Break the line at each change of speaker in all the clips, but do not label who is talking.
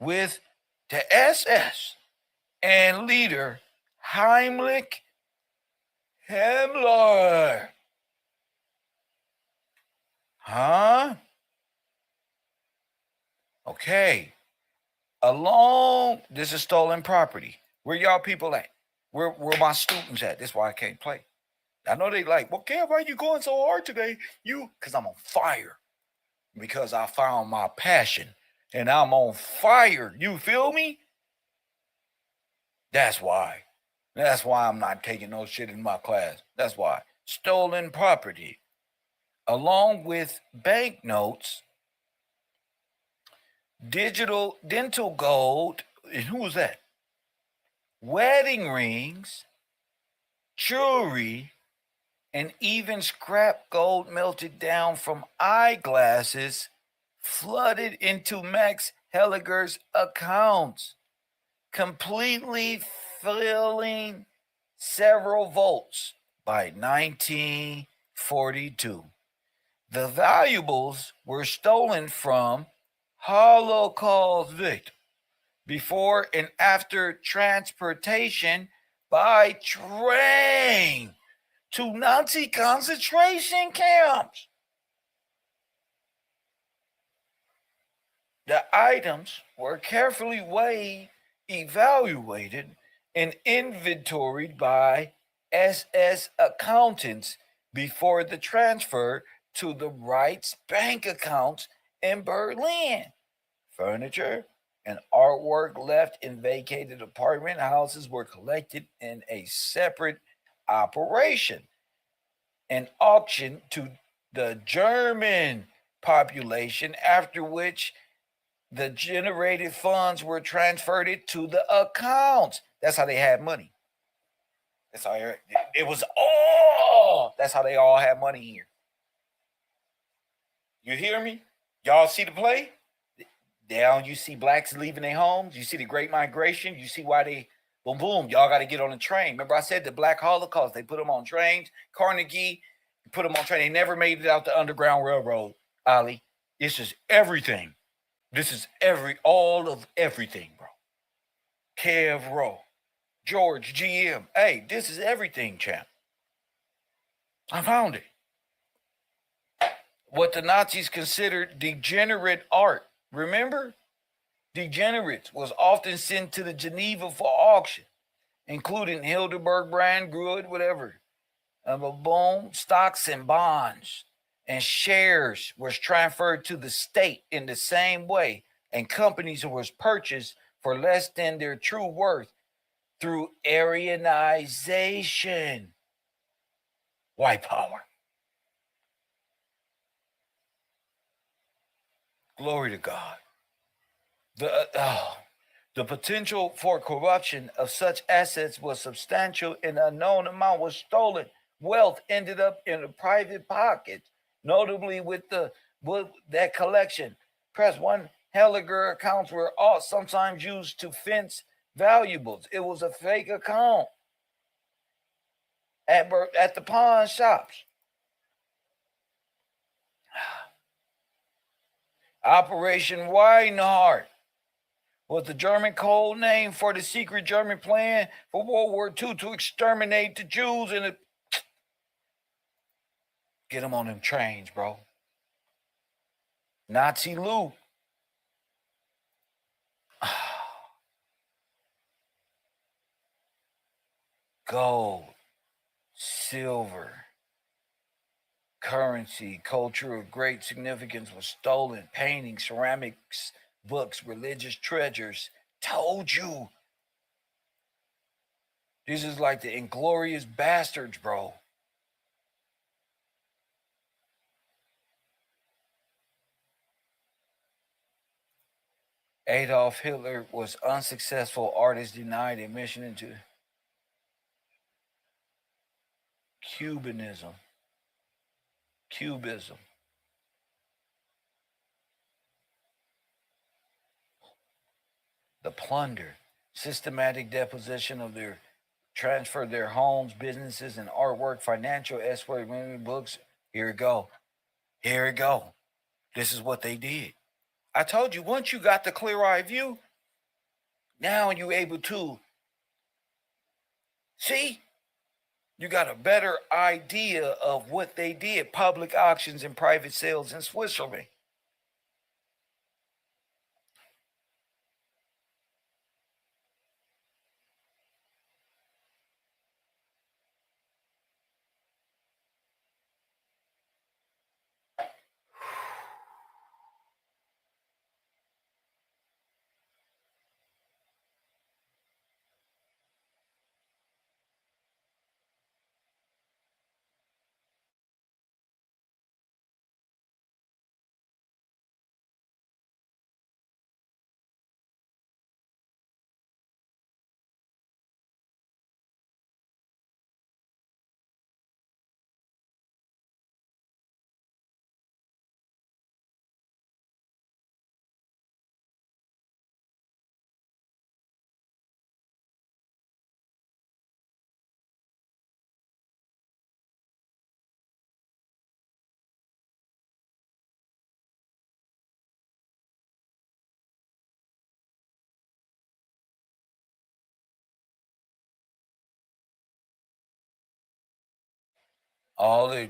with the SS and leader Heimlich Himmler. Huh? Okay. This is stolen property. Where y'all people at? Where my students at? That's why I can't play. I know they like, well, Kev, why are you going so hard today? Because I'm on fire. Because I found my passion. And I'm on fire. You feel me? That's why. That's why I'm not taking no shit in my class. That's why. Stolen property. Along with banknotes, dental gold, and who was that? Wedding rings, jewelry, and even scrap gold melted down from eyeglasses flooded into Max Helliger's accounts, completely filling several vaults by 1942. The valuables were stolen from Holocaust victims before and after transportation by train to Nazi concentration camps. The items were carefully weighed, evaluated, and inventoried by SS accountants before the transfer to the Reich's bank accounts in Berlin. Furniture and artwork left in vacated apartment houses were collected in a separate operation and auctioned to the German population, after which the generated funds were transferred to the accounts. That's how they had money. That's how it was all. That's how they all had money here. You hear me? Y'all see the play? Down, you see blacks leaving their homes. You see the Great Migration. You see why they, boom, boom, y'all got to get on the train. Remember I said the Black Holocaust, they put them on trains. Carnegie put them on train. They never made it out the Underground Railroad, Ali. This is everything. This is all of everything, bro. Kev Rowe, George GM. Hey, this is everything, champ. I found it. What the Nazis considered degenerate art. Remember? Degenerates was often sent to the Geneva for auction, including Hildeberg brand, Gruod, whatever. Boom, stocks and bonds and shares was transferred to the state in the same way, and companies was purchased for less than their true worth through Aryanization. White power. Glory to God. The potential for corruption of such assets was substantial, and an unknown amount was stolen. Wealth ended up in the private pockets, notably with that collection. Press one, Helliger accounts were all sometimes used to fence valuables. It was a fake account at the pawn shops. Operation Weinhardt was the German code name for the secret German plan for World War II to exterminate the Jews and get them on them trains, bro. Nazi loot. Gold, silver, currency, culture of great significance was stolen. Paintings, ceramics, books, religious treasures. Told you. This is like the Inglorious Bastards, bro. Adolf Hitler was unsuccessful. Artists denied admission into Cubism. The plunder, systematic deposition of their transfer their homes, businesses, and artwork, financial escort, books. Here it go. This is what they did. I told you, once you got the clear eye view, Now you're able to see. You got a better idea of what they did, public auctions and private sales in Switzerland. All the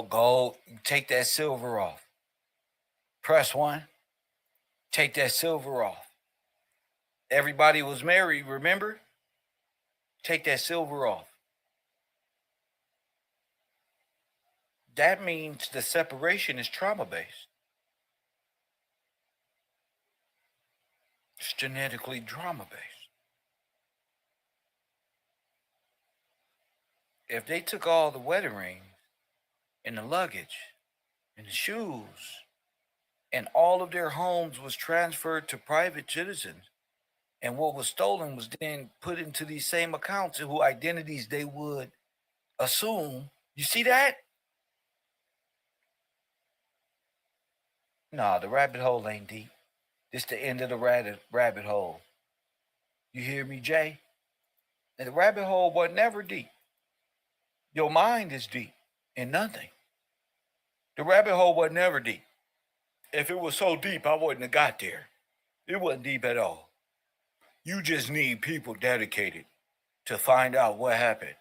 gold, take that silver off. Press 1, take that silver off. Everybody was married, remember? Take that silver off. That means the separation is trauma based. It's genetically trauma based. If they took all the wedding rings and the luggage and the shoes and all of their homes was transferred to private citizens, and what was stolen was then put into these same accounts whose identities they would assume. You see that? Nah, the rabbit hole ain't deep. This the end of the rabbit hole. You hear me, Jay? And the rabbit hole was never deep. Your mind is deep in nothing. The rabbit hole was never deep. If it was so deep, I wouldn't have got there. It wasn't deep at all. You just need people dedicated to find out what happened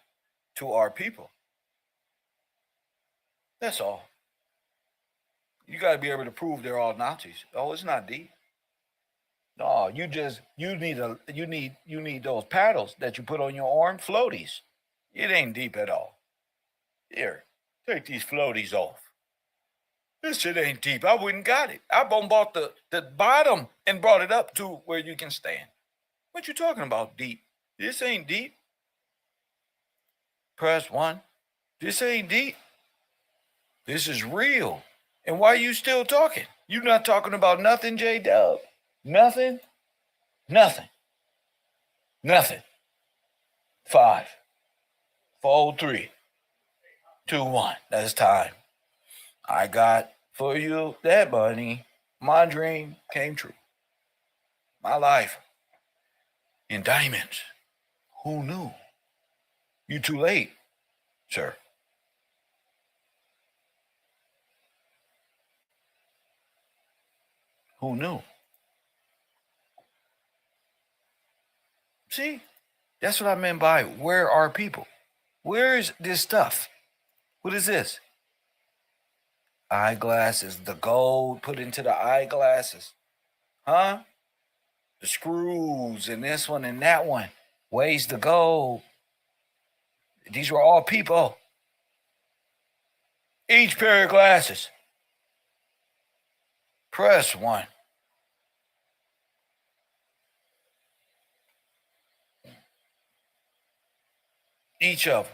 to our people. That's all. You got to be able to prove they're all Nazis. Oh, it's not deep. No, you need those paddles that you put on your arm, floaties. It ain't deep at all. Here, take these floaties off. This shit ain't deep. I wouldn't got it. I bought the bottom and brought it up to where you can stand. What you talking about, deep? This ain't deep. Press 1. This ain't deep. This is real. And why are you still talking? You not talking about nothing, J-Dub? Nothing? Nothing. Nothing. 5, 4, 3, 2, 1. That's time. I got for you that money. My dream came true. My life in diamonds. Who knew? You too late, sir. Who knew? See, that's what I meant by where are people? Where is this stuff? What is this? Eyeglasses, the gold put into the eyeglasses. Huh? The screws and this one and that one. Weighs the gold. These were all people. Each pair of glasses. Press 1. Each of them.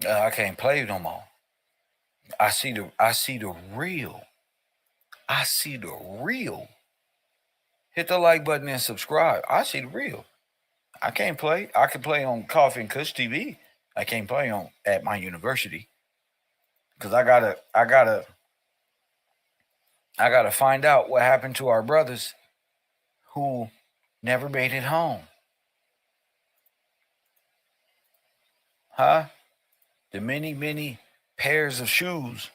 I can't play no more. I see the real. I see the real. Hit the like button and subscribe. I see the real. I can't play. I can play on Coffee and Kush TV. I can't play on at my university because I gotta find out what happened to our brothers who never made it home. Huh? the many, many pairs of shoes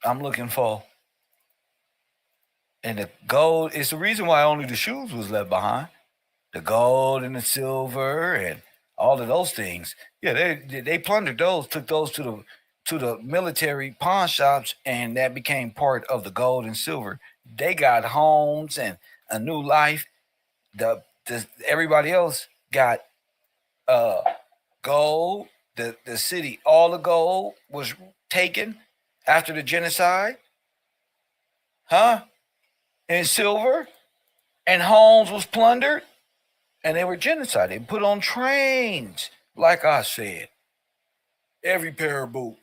I'm looking for. And the gold is the reason why only the shoes was left behind. The gold and the silver and all of those things. Yeah, they plundered those, took those to the military pawn shops, and that became part of the gold and silver. They got homes and a new life. The everybody else got gold. The city, all the gold was taken after the genocide, huh? And silver and homes was plundered, and they were genocided. They put on trains, like I said. Every pair of boots,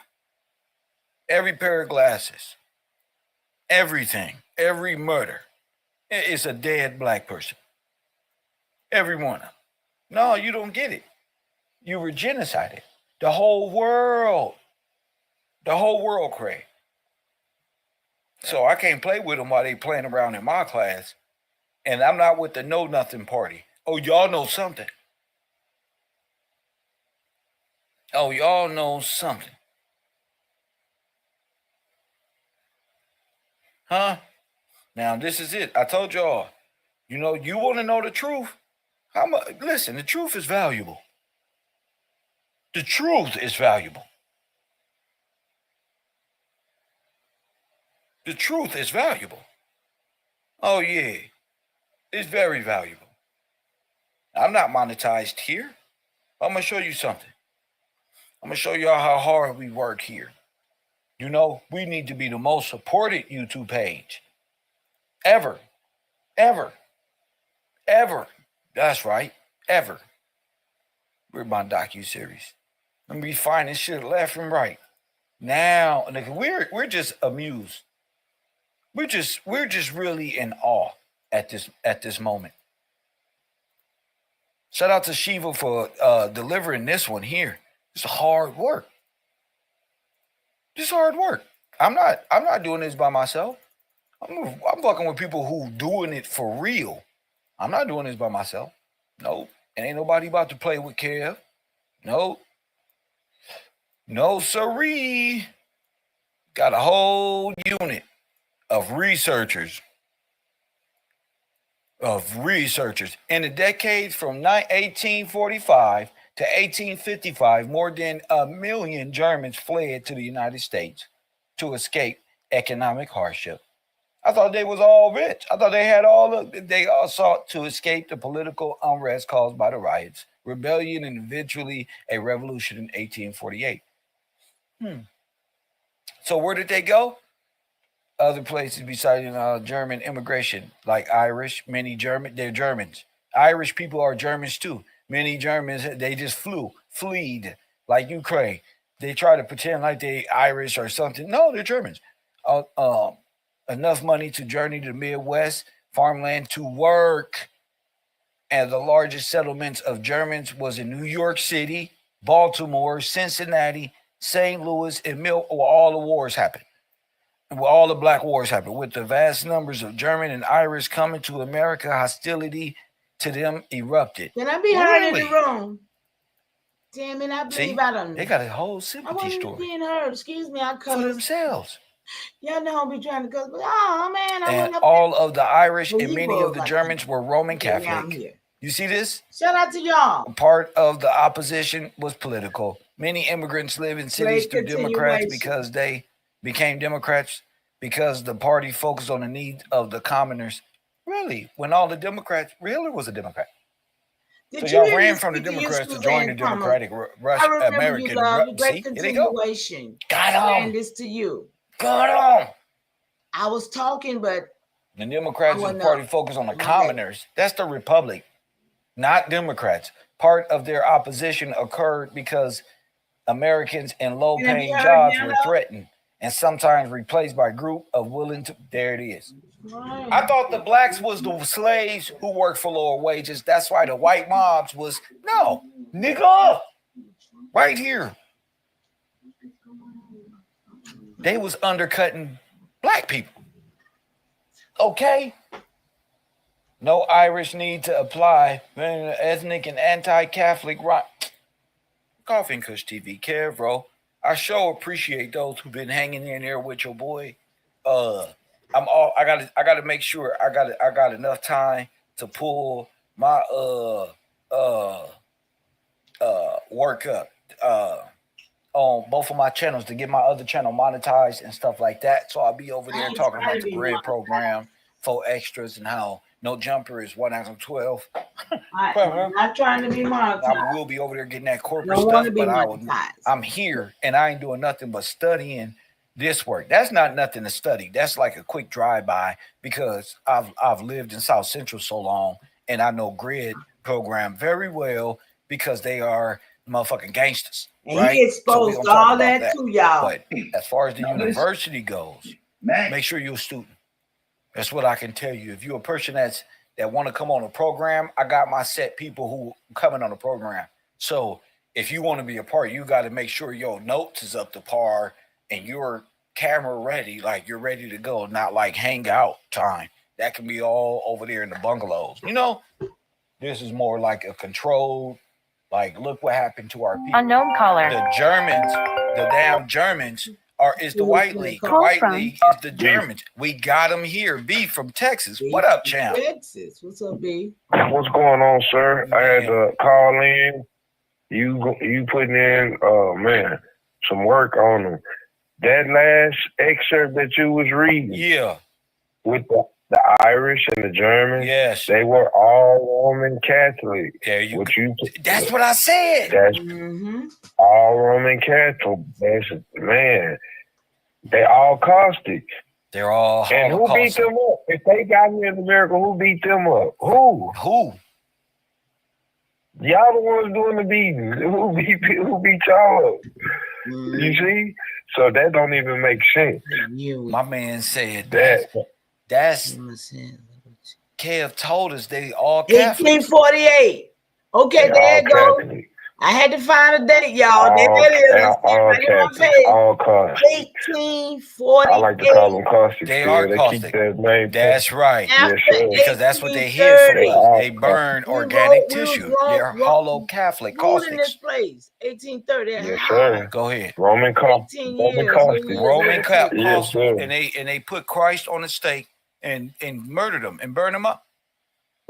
every pair of glasses, everything, every murder. It's a dead black person. Every one of them. No, you don't get it. You were genocided. The whole world, Craig. So I can't play with them while they playing around in my class. And I'm not with the know nothing party. Oh, y'all know something. Oh, y'all know something. Huh? Now, this is it. I told y'all, you want to know the truth? Listen, the truth is valuable. The truth is valuable. The truth is valuable. Oh, yeah. It's very valuable. I'm not monetized here. I'm going to show you something. I'm going to show y'all how hard we work here. We need to be the most supported YouTube page ever. Ever. Ever. That's right. Ever. We're my docu-series. Let me be finding shit left and right. Now, we're just amused. We're just really in awe at this moment. Shout out to Shiva for delivering this one here. It's hard work. It's hard work. I'm not doing this by myself. I'm fucking with people who doing it for real. I'm not doing this by myself. Nope. And ain't nobody about to play with Kev. Nope. No siree. Got a whole unit of researchers. In the decades from 1845 to 1855, more than 1 million Germans fled to the United States to escape economic hardship. I thought they was all rich. I thought they all sought to escape the political unrest caused by the riots, rebellion, and eventually a revolution in 1848. So where did they go? Other places besides German immigration, like Irish. They're Germans. Irish people are Germans too. Many Germans, they just fleed, like Ukraine. They try to pretend like they Irish or something. No, they're Germans. Enough money to journey to the Midwest, farmland to work. And the largest settlements of Germans was in New York City, Baltimore, Cincinnati, St. Louis, and where all the wars happened. Where all the black wars happened. With the vast numbers of German and Irish coming to America, hostility to them erupted.
Can I be heard in the room? Damn it, I believe I don't know.
They got a whole sympathy story.
Being heard. Excuse me, I cuss.
For themselves.
Y'all know I'll be trying to cuss, but oh man, I
and all of the Irish and many of the Germans were Roman Catholic. You see this?
Shout out to y'all.
Part of the opposition was political. Many immigrants live in cities through Democrats because they became Democrats because the party focused on the needs of the commoners. Really? When all the Democrats, Hitler was a Democrat. So y'all ran from the Democrats to join the Democratic American.
Great continuation.
Got on.
And this to you.
Got on.
I was talking, but
the Democrats is party focused on the commoners. That's the Republic, not Democrats. Part of their opposition occurred because Americans in low-paying jobs were threatened and sometimes replaced by a group of willing to. There it is. Right. I thought the blacks was the slaves who worked for lower wages. That's why the white mobs was no nigga. Right here, they was undercutting black people. Okay. No Irish need to apply ethnic and anti-Catholic right. Coffee and Kush TV. Kev, bro. I sure appreciate those who've been hanging in there with your boy. I gotta make sure I got enough time to pull my uh work up on both of my channels to get my other channel monetized and stuff like that. So I'll be over there talking about the bread program, 4 extras, and how no jumper is 1 out of 12.
I'm not trying to be monetized.
I will be over there getting that corporate stuff, but I'm here and I ain't doing nothing but studying this work. That's not nothing to study. That's like a quick drive-by because I've lived in South Central so long and I know grid program very well because they are motherfucking gangsters.
And
right?
he exposed so all that to y'all.
But as far as the university goes, make sure you're a student. That's what I can tell you. If you're a person that want to come on a program, I got my set people who coming on the program. So if you want to be a part, you got to make sure your notes is up to par and you're camera ready, like you're ready to go, not like hangout time. That can be all over there in the bungalows. You know, this is more like a controlled, like, look what happened to our people.
Unknown caller.
The Germans, the damn Germans, is the White League. The White League is the Germans. We got them here. B from Texas. What up, champ?
Texas. What's up, B?
What's going on, sir? I had to call in. You putting in, man, some work on them. That last excerpt that you was reading.
Yeah.
With the Irish and the Germans.
Yes.
They were all Roman Catholic.
There you go. That's what I said.
That's all Roman Catholic. That's, man, they all caustic.
They're all
and who beat them up? If they got here in America, who beat them up? Who? Y'all the ones doing the beating. Who beat y'all up? You see? So that don't even make sense.
My man said that's Kev told us they all Catholics.
1848. Okay, there you go. Catholic. I had to find a date, y'all. There it is.
All caustic.
1848.
I like to call them caustic.
They are caustic.
Keep that name.
That's right.
Yes,
because that's what they hid from us. They burn organic tissue. They're hollow Catholic caustics.
In this place, 1830.
Yes, sir.
Go ahead.
Roman caustic.
Roman caustic.
Yes, sir.
And they put Christ on a stake and murdered him and burned him up.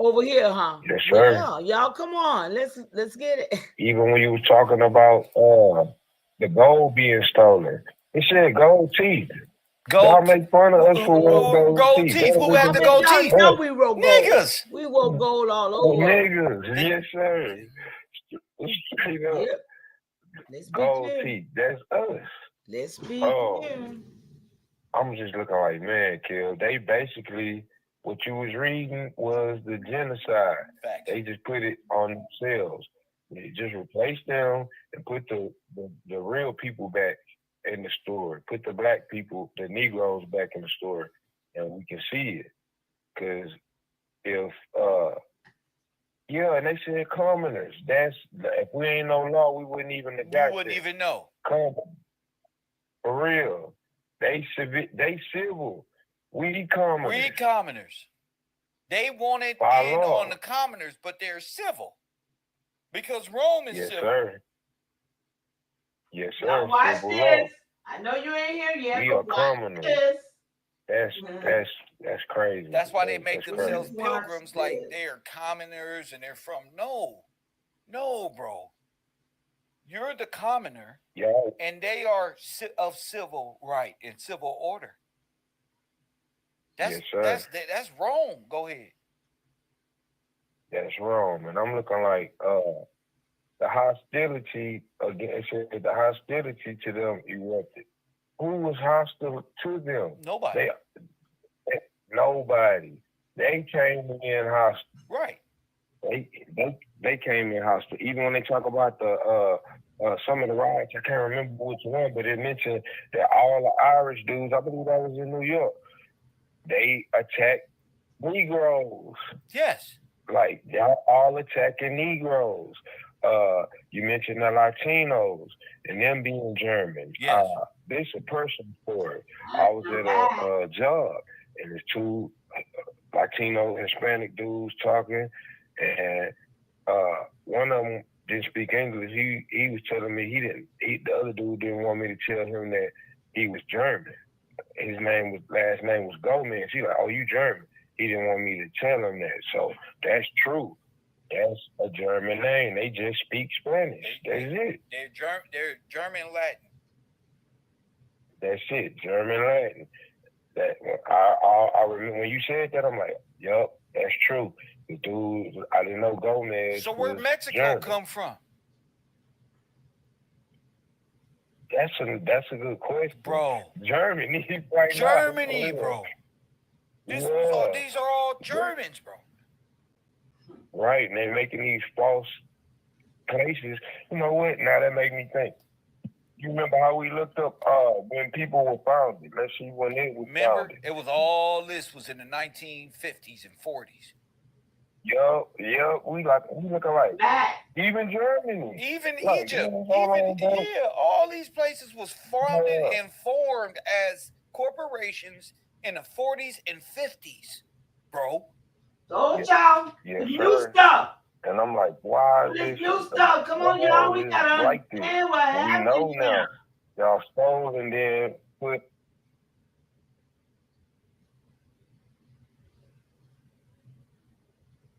Over here, huh?
Yes, sir.
Yeah, y'all, come on, let's get it.
Even when you was talking about the gold being stolen, it said gold teeth. Y'all make fun of us for wearing gold teeth.
Who had the gold teeth?
No, we wrote gold.
Niggas.
We wrote gold all over.
Niggas, yes, sir. Straight up.
Yep. Let's
gold teeth. That's us.
Let's be clear.
I'm just looking like, man, Kill. They basically. What you was reading was the genocide.
Fact.
They just put it on themselves. They just replaced them and put the real people back in the story. Put the black people, the Negroes back in the story. And we can see it. Because if, and they said commoners. If we ain't no law, we wouldn't even have got
We wouldn't even know.
Commoners. For real. They civil. We commoners.
They wanted in on the commoners, but they're civil. Because Rome is civil.
Sir. Yes, sir.
Now watch this. I know you ain't here yet.
We are commoners. That's crazy.
That's why they make themselves pilgrims like they're commoners and they're from. No, bro. You're the commoner.
Yeah.
And they are of civil right and civil order. That's Rome. Go ahead.
That's Rome. And I'm looking like the hostility to them erupted. Who was hostile to them?
Nobody.
Nobody. They came in hostile.
Right.
They came in hostile. Even when they talk about the some of the riots, I can't remember which one, but it mentioned that all the Irish dudes, I believe that was in New York, they attacked Negroes.
Yes.
Like, y'all all attacking Negroes. You mentioned the Latinos and them being German.
Yes.
This a person story. I was at a job and there's two Latino Hispanic dudes talking, and one of them didn't speak English. He was telling me the other dude didn't want me to tell him that he was German. His last name was Gomez. He like, oh, you German. He didn't want me to tell him that. So that's true. That's a German name. They just speak Spanish. That's it.
They're German Latin.
That's it. German Latin. That I remember when you said that, I'm like, yup, that's true. The dude, I didn't know Gomez.
So where Mexico
German.
come from?
That's a good question,
bro.
Germany, right
Germany,
now.
bro. These are all Germans, bro.
Right, and they're making these false places. You know what? Now that make me think. You remember how we looked up when people were founded? Let's see when it was founded.
It was all this was in the 1950s and 40s.
Yup, we looking like even Germany,
even
like,
Egypt, all these places was founded and formed as corporations in the 40s and 50s, bro.
Told y'all,
yes,
new stuff.
And I'm like, why this
new stuff? Come on, y'all, we gotta
like this.
understand what happened.
We know now. Y'all stole and then put.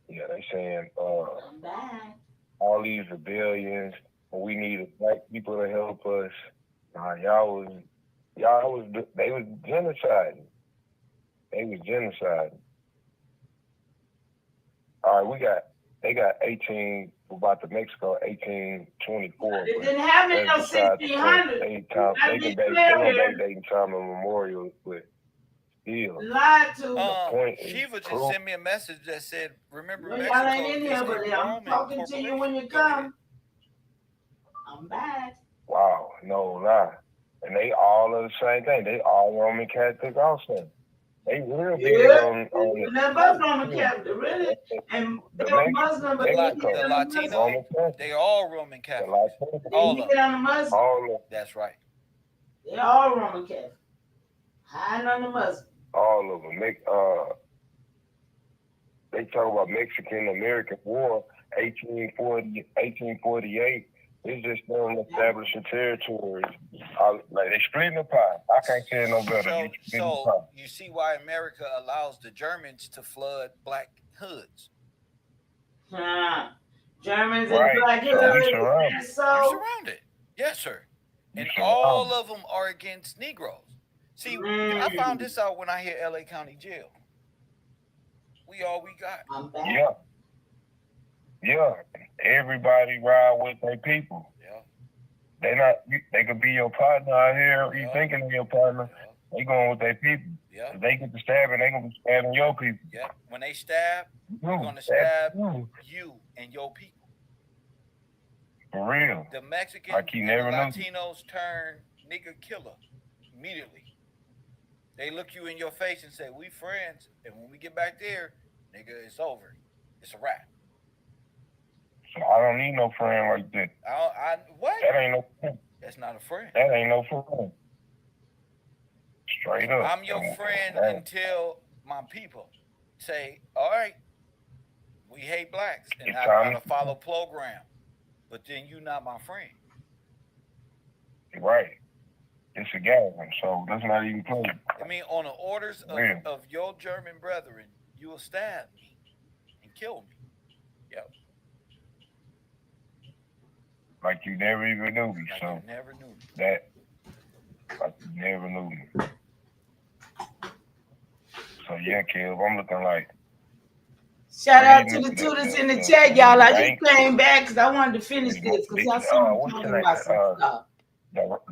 Yeah, they saying all these rebellions. We needed black people to help us. They was genociding. They was genociding. All right, they got 18 about the Mexico 1824.
It didn't happen in 1600.
They gonna date time and memorial, but still.
Lied to.
Shiva just sent me a message that said, "Remember Mexico."
Y'all ain't in here, but I'm talking to you when you come. I'm back.
Wow, no lie. And they all are the same thing. They all Roman Catholic also. They real big on
they're both Roman Catholic, really. And they're Muslim, but
the Latino, they all Roman Catholic.
All of them.
That's right.
They're all Roman Catholic. High on the Muslim.
All of them. They talk about Mexican-American War, 1848. It's just them establishing territories. Like they splitting the pie. I can't tell no better.
So you see why America allows the Germans to flood black hoods.
Germans and black hoods.
You're surrounded. Yes, sir. And all of them are against Negroes. See, I found this out when I hit LA County Jail. We all we got.
Yeah. Everybody ride with their people.
Yeah.
They could be your partner out here. You thinking of your partner. Yeah. They going with their people.
Yeah.
If they get to stabbing, they gonna be stabbing your people.
Yeah. When they stab, they're gonna stab you and your people.
For real.
The Mexicans and the Latinos turn nigga killer immediately. They look you in your face and say, "We friends," and when we get back there, nigga, it's over. It's a wrap.
So I don't need no friend like that.
What?
That ain't no friend.
That's not a friend.
That ain't no friend. Straight up.
I'm your friend until my people say, "All right, we hate blacks, and I gotta follow program." But then you not my friend.
Right. It's a gathering, so that's not even close.
I mean, on the orders of your German brethren, you will stab me and kill me. Yep.
Like you never even knew me.
Like
so
you never knew me.
Like you never knew me. So yeah, Kev, I'm looking like.
Shout out to the tutors in the chat, y'all. I just came back because I wanted to finish this because I saw you talking about some stuff. I want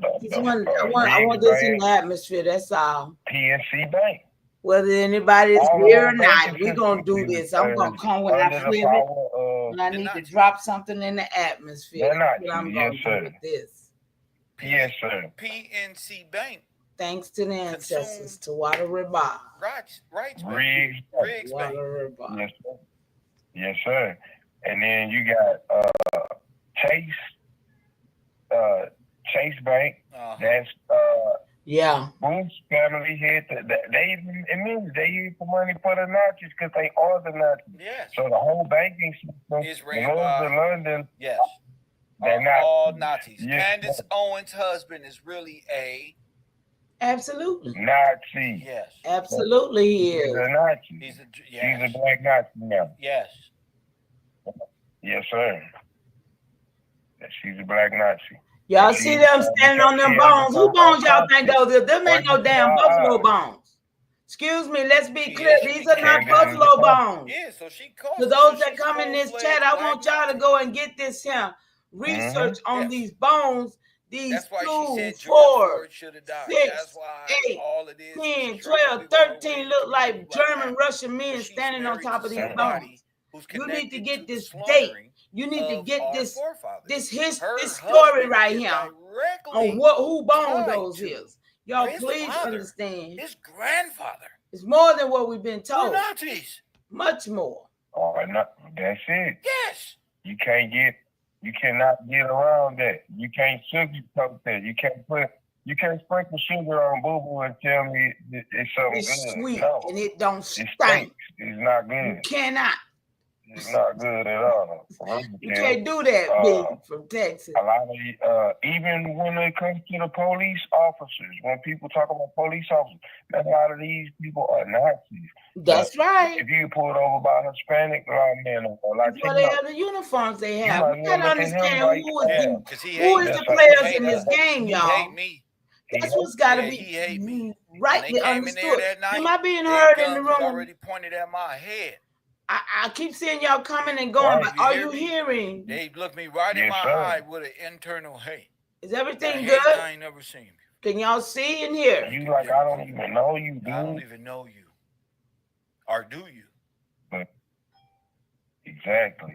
this in the atmosphere. That's all.
PNC Bank.
Whether anybody is here or not, we're gonna do this. I'm gonna come when I feel it. When I need to drop something in the atmosphere. I'm gonna do with this.
Yes, sir.
PNC Bank.
Thanks to the ancestors, to Water Riba.
Right.
Riggs
Water Riba.
Yes, sir. And then you got Chase Bank. That's Bush family here. They use the money for the Nazis because they are the Nazis.
Yes.
So the whole banking system
is ran by
London.
Yes. are all Nazis. Yes. Candace Owens' husband is really a
absolutely
Nazi.
Yes, absolutely he is.
He's a Nazi.
He's
a black Nazi now.
Yes.
Yes, sir. She's a black Nazi.
Y'all see them standing on them bones. Who bones y'all think those are? Them ain't no damn buffalo bones. Excuse me, let's be clear. These are not buffalo bones.
Yeah, so she called.
To those that come in this chat, I want y'all to go and get this here research on these bones. These 2, 4, 6, 8, 10, 12, 13 look like German, Russian men standing on top of these bones. You need to get this date. You need to get this story right here on who bone those is. Y'all please understand.
His grandfather.
It's more than what we've been told.
Nazis.
Much more.
Oh, that's it.
Yes.
You cannot get around that. You can't sugarcoat that. You can't sprinkle sugar on boo-boo and tell me it's something
it's
good.
Sweet
no.
And it don't stink.
It's not good.
You cannot.
It's not good at all.
You can't do that, big from Texas.
A lot of even when it comes to the police officers, when people talk about police officers, a lot of these people are Nazis.
That's right.
If you pulled over by a Hispanic man or Latino,
well, they have the uniforms they have. You gotta understand who is the players in this game, y'all. That's what's got to be rightly understood. Am I being heard in the room?
Already pointed at my head.
I keep seeing y'all coming and going, but are you hearing?
They look me right in my eye with an internal hate.
Is everything good?
I ain't never seen you.
Can y'all see and hear?
You like, I don't even know you, dude.
I don't even know you. Or do you?
But exactly,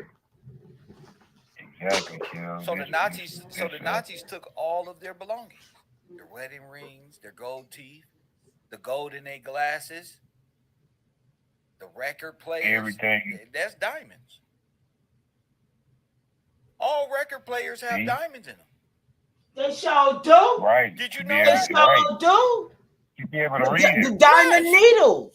Kim.
So the Nazis took all of their belongings. Their wedding rings, their gold teeth, the gold in their glasses, the record players.
Everything.
That's diamonds. All record players have diamonds in them.
They sure do.
Right.
Did you know
they sure do?
You be able to read it.
The diamond needles.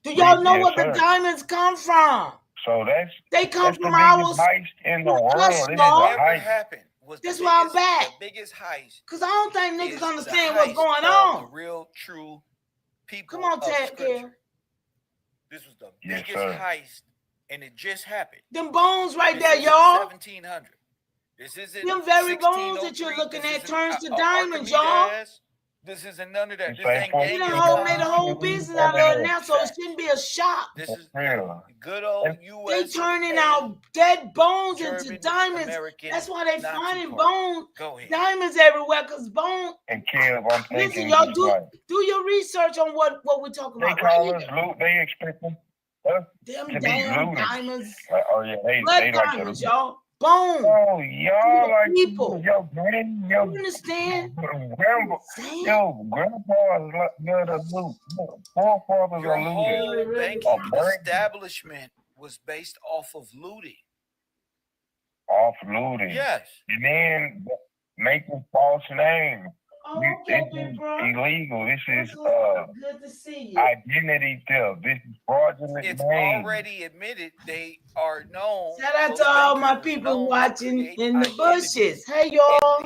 Do y'all know where the diamonds come from?
So
they come from our
heist in the world.
It never happened.
That's why I'm back.
The biggest heist.
Because I don't think niggas understand what's going on.
The real, true people.
Come on, Ted Care.
This was the biggest heist, and it just happened.
Them bones right there, y'all.
1700. This isn't
them very bones that you're looking at turns to diamonds, y'all.
This isn't none of that. This
ain't made a whole business out of it now, so it shouldn't be a shock.
This is good old U.S.
They turning out dead bones into diamonds. That's why they finding bones, diamonds everywhere, because bones.
And Kev, I'm thinking.
Listen, y'all do your research on what we're talking about.
They call us loot. They expect them
them damn diamonds.
Oh yeah,
they diamonds, y'all. Boom.
Oh, y'all like
people.
Yo, man,
you understand?
Grandpa is like the loot. Forefathers
Your
are
whole
looting.
banking establishment was based off of looting.
Off looting.
Yes.
And then making false names.
Oh, okay,
this is
bro.
illegal. This is
good to see you.
Identity theft. This is fraudulent.
It's already admitted they are known.
Shout out to all my people watching in the bushes. Hey, y'all.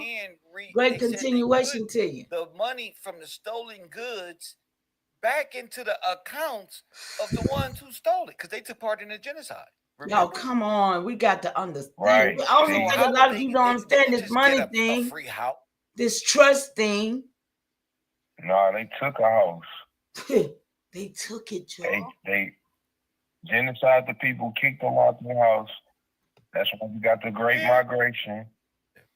Great continuation to you.
The money from the stolen goods back into the accounts of the ones who stole it, because they took part in the genocide.
Remember? Yo, come on. We got to understand.
Right.
I don't think a lot of people don't understand this money thing.
Free house.
This trust thing.
No, they took a house.
They took it, y'all.
They genocide the people, kicked them out the house. That's why we got the Great Migration.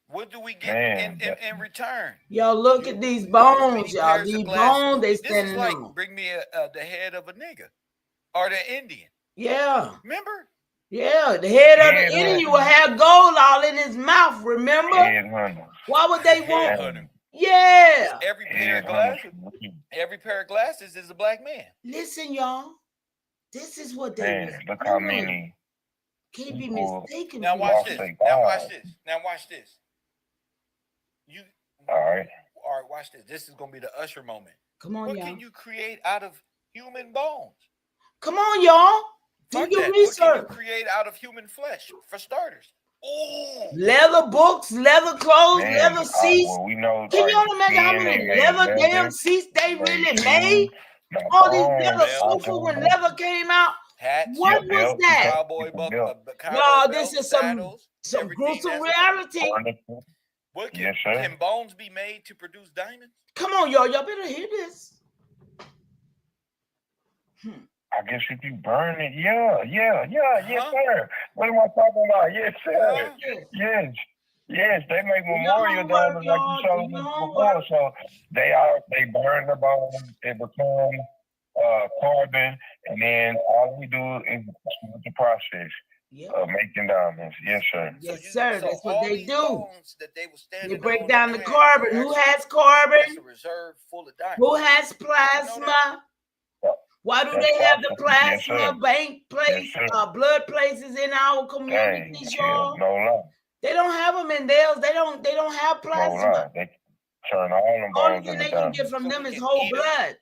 What do we get in return?
Y'all look at these bones, y'all. These bones they standing
like,
on.
Bring me the head of a nigga or the Indian.
Yeah.
Remember?
Yeah, the head of the Indian will have gold all in his mouth, remember? Why would they want him? Yeah.
Every pair of glasses is a black man.
Listen, y'all. This is what they was
look how many.
Can't be mistaken.
Now watch this. Now watch this.
All right,
watch this. This is gonna be the Usher moment.
Come on,
y'all.
What
can you create out of human bones?
Come on, y'all. Do your research.
What can you create out of human flesh, for starters?
Leather books, leather clothes, leather seats.
We know,
can you imagine how many leather damn seats they really made? All these leather sofas when leather came out.
Hats,
what was that?
Cowboy
No, this is some gruesome reality.
Can bones be made to produce diamonds?
Come on, y'all better hear this.
I guess if you burn it, yes, sir. What am I talking about? Yes, sir. Yes, they make memorial diamonds like you showed me before. So they burn the bones, it becomes carbon, and then all we do is the process of making diamonds. Yes, sir.
Yes, sir. That's what they do. They break
on
down the carbon. Who has carbon?
That's a reserve full of diamonds.
Who has plasma? Why do they have the plasma bank place, blood places in our communities, y'all? They don't have them in theirs. They don't have plasma.
They turn all them
Only thing they can get from them is whole blood.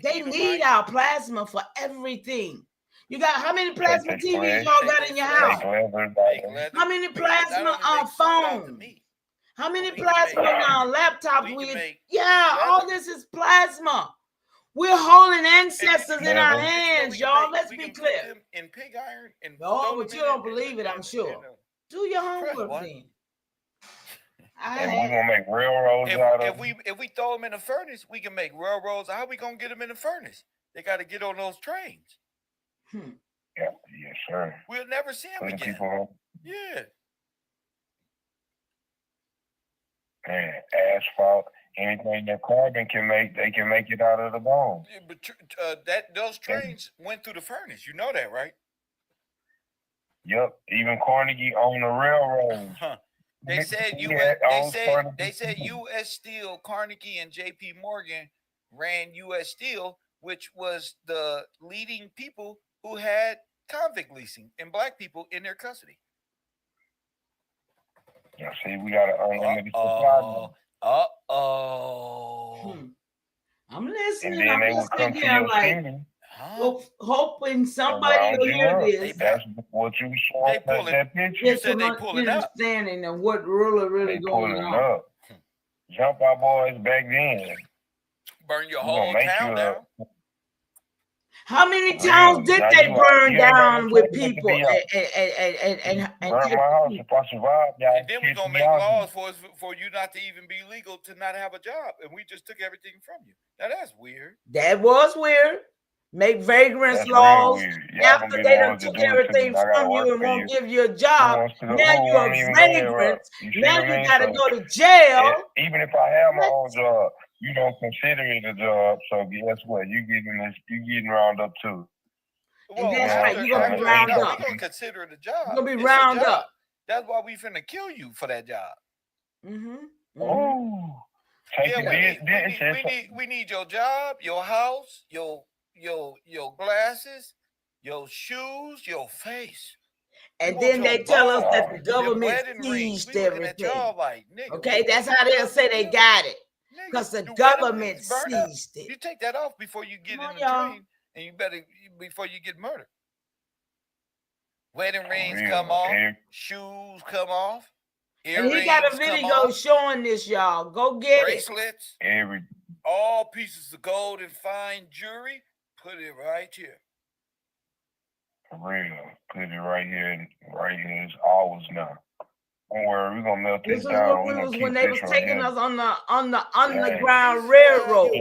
They need our plasma for everything. You got how many plasma TVs y'all got in your house? How many plasma phones? How many plasma laptops with? Yeah, all this is plasma. We're holding ancestors in our hands, y'all. Let's be clear.
In pig iron and
no, but you don't believe it, I'm sure. Do your homework then.
And we're gonna make railroads out of
them. If we throw them in the furnace, we can make railroads. How are we gonna get them in the furnace? They got to get on those trains.
Yeah, yes, sir.
We'll never see them again. Yeah.
And asphalt, anything that carbon can make, they can make it out of the bone.
Yeah, but those trains went through the furnace. You know that, right?
Yep. Even Carnegie owned the railroad.
They said U.S. Steel, Carnegie, and J.P. Morgan ran U.S. Steel, which was the leading people who had convict leasing and black people in their custody.
Yeah, see, we got an unlimited supply.
I'm listening. I'm just thinking like, hoping somebody will hear this.
That's what you saw. That picture.
Get some understanding of what really going on.
Jump our boys back then.
Burn your whole town down.
How many towns did they burn down with people and
burn my house if I survive?
And then we're gonna make laws for you not to even be legal to not have a job, and we just took everything from you. Now that's weird.
That was weird. Make vagrants laws after they done took everything from you and won't give you a job. Now you're a vagrant. Now you gotta go to jail.
Even if I have my own job, you don't consider it a job. So guess what? You getting round up too.
And that's right. You're gonna be round up.
We're gonna consider it a job.
You're gonna be round up.
That's why we finna kill you for that job.
Oh.
We need your job, your house, your glasses, your shoes, your face.
And then they tell us that the government seized everything. Okay, that's how they'll say they got it. Because the government seized it.
You take that off before you get in the train, and you better before you get murdered. Wedding rings come off, shoes come off.
And he got a video showing this, y'all. Go get
bracelets, all pieces of gold and fine jewelry. Put it right here.
For real. Put it right here. Right here. It's ours now. Don't worry, we're gonna melt this down.
This was when they was taking us on the Underground Railroad.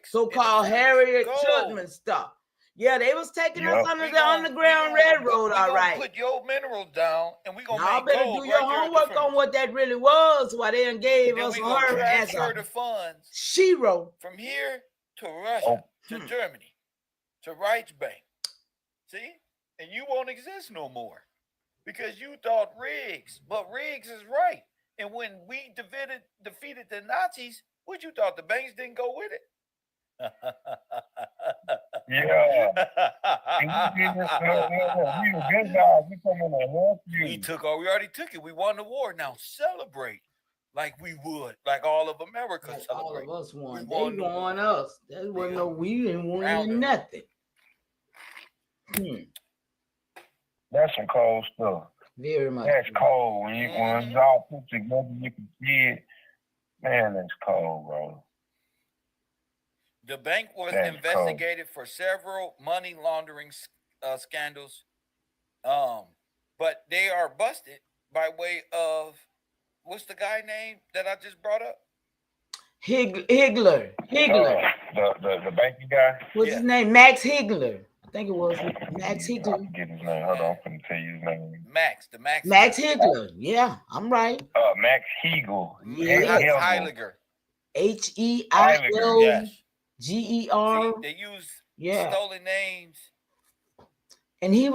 So-called Harriet Tubman stuff. Yeah, they was taking us under the Underground Railroad, all right.
Put your minerals down, and we gonna
y'all better do your homework on what that really was. Why they done gave us her as
the funds.
Shiro
from here to Russia to Germany to Reichsbank. See, and you won't exist no more because you thought Riggs, but Riggs is right. And when we defeated the Nazis, what you thought the banks didn't go with it?
Yeah.
We already took it. We won the war. Now celebrate like we would, like all of America
like
celebrate.
All of us won. They won us. That wasn't no we didn't win nothing.
That's some cold stuff.
Very much.
That's cold. When it's all put together, you can see it. Man, that's cold, bro.
The bank was investigated for several money laundering scandals, but they are busted by way of, what's the guy name that I just brought up?
Higgler.
The banking guy.
What's his name? Max Higgler. I think it was Max Higgler.
I forget his name. Hold on, I'm gonna tell you his name.
Max
Higgler. Yeah, I'm right.
Max Hegel.
Yes.
Heiliger.
Heilger.
They use stolen names.
And he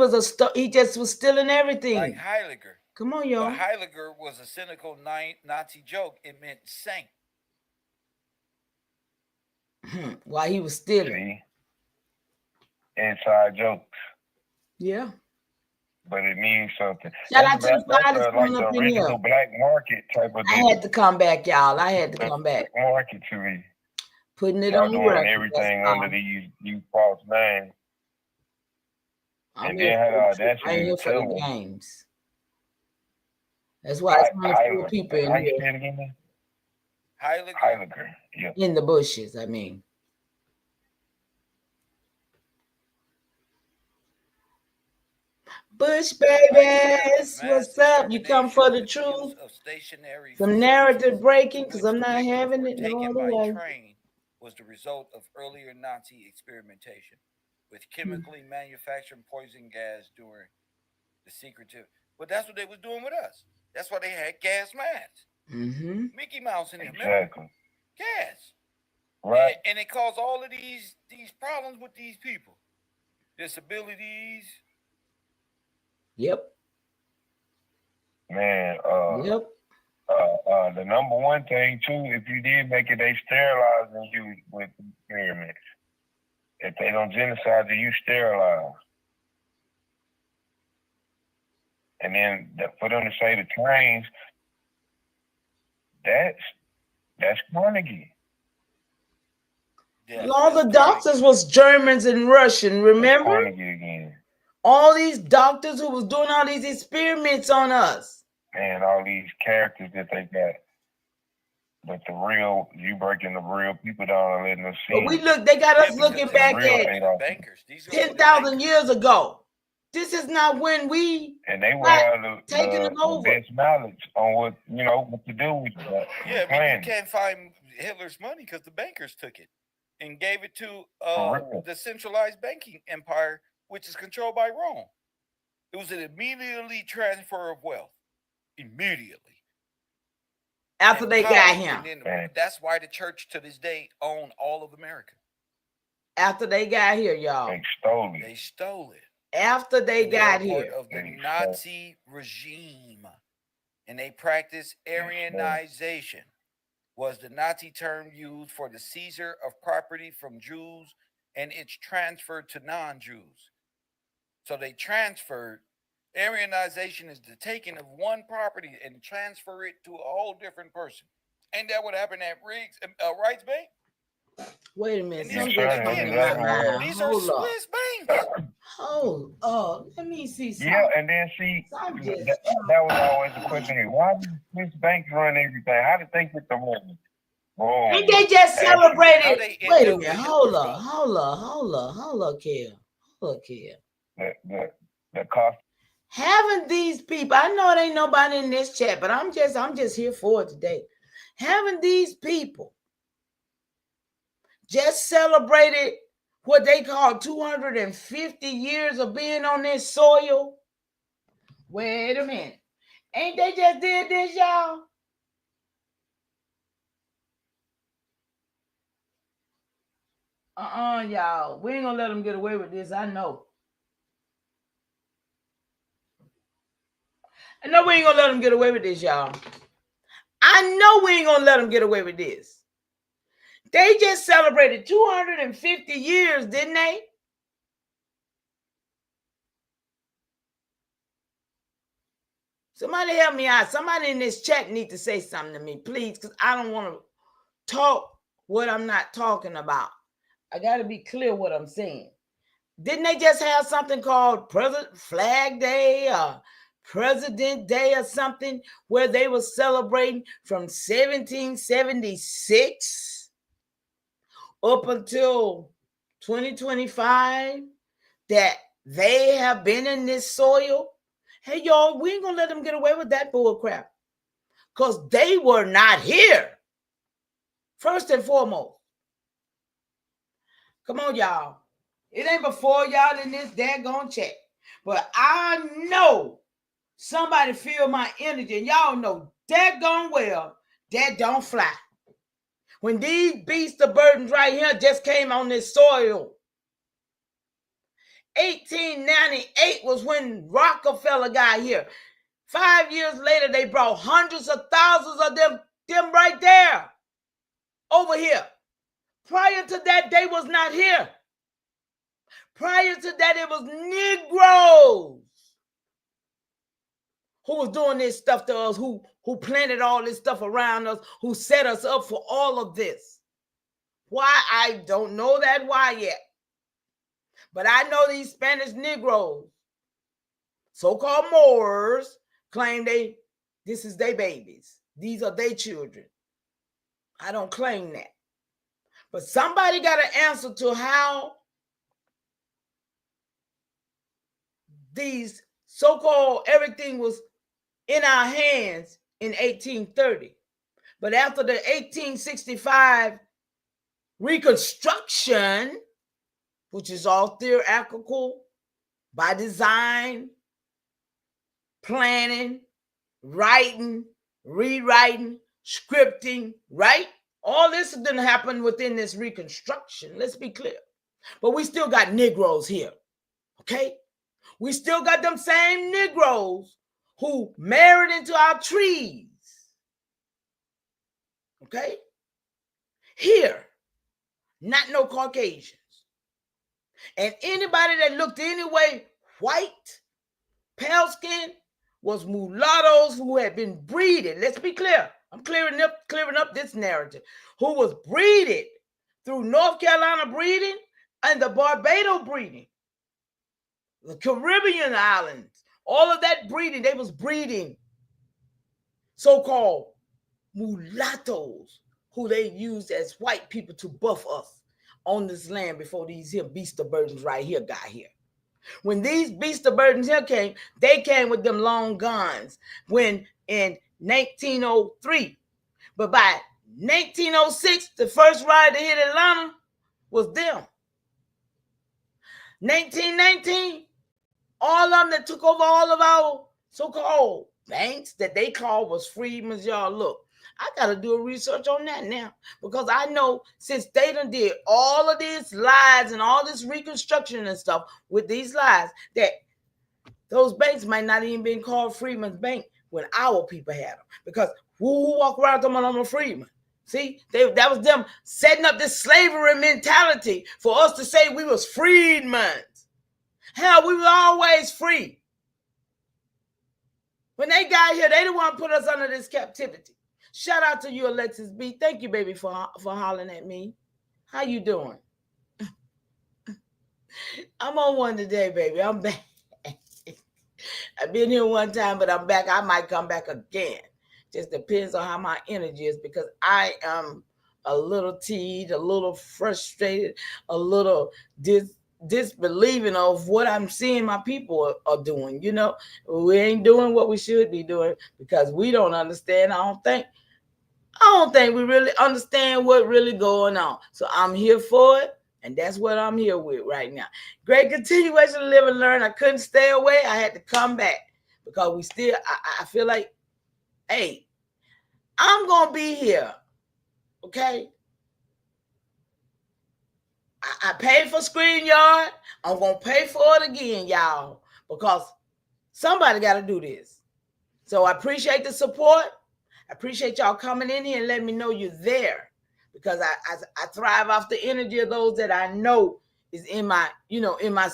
just was stealing everything.
Like Heiliger.
Come on, y'all.
But Heiliger was a cynical Nazi joke. It meant saint.
While he was stealing.
See? Inside jokes.
Yeah.
But it means something.
Shout out to the fathers
like the original black market type of thing.
I had to come back, y'all. I had to come back.
Market to me.
Putting it on the record.
Everything under these false names. And then had audacity.
I ain't here for the games. That's why it's only 4 people in here.
Heiliger. Yeah.
In the bushes, I mean. Bush babies, what's up? You come for the truth? Some narrative breaking, because I'm not having it no other way.
Train was the result of earlier Nazi experimentation with chemically manufactured poison gas during the secretive. But that's what they was doing with us. That's why they had gas masks. Mickey Mouse in there.
Exactly.
Gas.
Right.
And it caused all of these problems with these people. Disabilities.
Yep.
Man,
yep.
The number one thing too, if you did make it, they sterilizing you with experiments. If they don't genocide you, you sterilize. And then for them to say the trains, that's Carnegie.
And all the doctors was Germans and Russian, remember?
Carnegie again.
All these doctors who was doing all these experiments on us.
And all these characters that they got. But you breaking the real people down and letting them see.
But they got us looking back at
bankers.
10,000 years ago. This is not when we
and they will have the
best
knowledge on what to do with that.
Yeah, but you can't find Hitler's money because the bankers took it and gave it to the centralized banking empire, which is controlled by Rome. It was an immediately transfer of wealth. Immediately.
After they got him.
That's why the church to this day own all of America.
After they got here, y'all.
They
stole it.
After they got here.
Of the Nazi regime. And they practiced Aryanization. Was the Nazi term used for the seizure of property from Jews and its transfer to non-Jews. So they transferred. Aryanization is the taking of one property and transfer it to a whole different person. Ain't that what happened at Rights Bank?
Wait a minute.
These are Swiss banks.
Let me see something.
Yeah, and then that was always the question here. Why do Swiss banks run everything? How did they get the money?
And they just celebrated. Wait a minute. Hold up, Kia.
The cost.
Haven't these people, I know it ain't nobody in this chat, but I'm just here for it today. Haven't these people just celebrated what they call 250 years of being on this soil? Wait a minute. Ain't they just did this, y'all? Y'all. We ain't gonna let them get away with this, I know. I know we ain't gonna let them get away with this, y'all. I know we ain't gonna let them get away with this. They just celebrated 250 years, didn't they? Somebody help me out. Somebody in this chat need to say something to me, please, because I don't want to talk what I'm not talking about. I got to be clear what I'm saying. Didn't they just have something called President Flag Day or President Day or something where they were celebrating from 1776 up until 2025 that they have been in this soil. Hey, y'all, we ain't gonna let them get away with that bull crap because they were not here. First and foremost. Come on, y'all. It ain't before y'all in this daggone chat. But I know somebody feel my energy, and y'all know daggone well that don't fly. When these beasts of burdens right here just came on this soil, 1898 was when Rockefeller got here. 5 years later, they brought hundreds of thousands of them right there over here. Prior to that, they was not here. Prior to that, it was Negroes who was doing this stuff to us, who planted all this stuff around us, who set us up for all of this. Why? I don't know that why yet. But I know these Spanish Negroes, so-called Moors, claim this is their babies. These are their children. I don't claim that. But somebody got to answer to how these so-called everything was in our hands in 1830. But after the 1865 Reconstruction, which is all theoretical, by design, planning, writing, rewriting, scripting, right? All this didn't happen within this Reconstruction. Let's be clear. But we still got Negroes here, okay? We still got them same Negroes who married into our trees, okay? Here, not no Caucasians. And anybody that looked any way white, pale skin, was mulattoes who had been breeded. Let's be clear. I'm clearing up this narrative. Who was breeded through North Carolina breeding and the Barbados breeding. The Caribbean islands. All of that breeding, they was breeding so-called mulattoes who they used as white people to buff us on this land before these here beast of burdens right here got here. When these beast of burdens here came, they came with them long guns when in 1903. But by 1906, the first ride to hit Atlanta was them. 1919, all of them that took over all of our so-called banks that they called was freedmen's. Y'all, look, I got to do a research on that now because I know since they done did all of these lies and all this reconstruction and stuff with these lies that those banks might not even been called Freedmen's Bank when our people had them, because who walk around talking about I'm a freedman? See, that was them setting up this slavery mentality for us to say we was freedmen. Hell, we were always free. When they got here, they didn't want to put us under this captivity. Shout out to you, Alexis B. Thank you, baby, for hollering at me. How you doing? I'm on one today, baby. I'm back. I've been here one time, but I'm back. I might come back again. Just depends on how my energy is, because I am a little teed, a little frustrated, a little disbelieving of what I'm seeing my people are doing. You know, we ain't doing what we should be doing because we don't understand. I don't think we really understand what really going on. So I'm here for it. And that's what I'm here with right now. Great continuation to live and learn. I couldn't stay away. I had to come back because we still, I feel like, hey, I'm going to be here. Okay? I paid for StreamYard. I'm going to pay for it again, y'all, because somebody got to do this. So I appreciate the support. I appreciate y'all coming in here and letting me know you're there, because I thrive off the energy of those that I know is in my, in my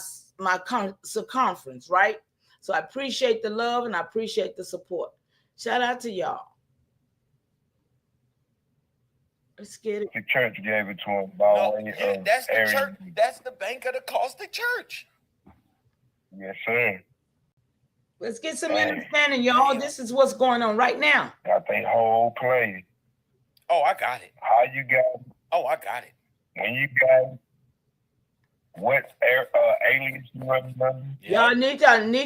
circumference, right? So I appreciate the love and I appreciate the support. Shout out to y'all. Let's get it.
The church gave it to him.
That's the church. That's the bank of the cost of church.
Yes, sir.
Let's get some understanding, y'all. This is what's going on right now.
Got the whole play.
Oh, I got it.
How you got it?
Oh, I got it.
When you got it, what aliens you remember?
Y'all need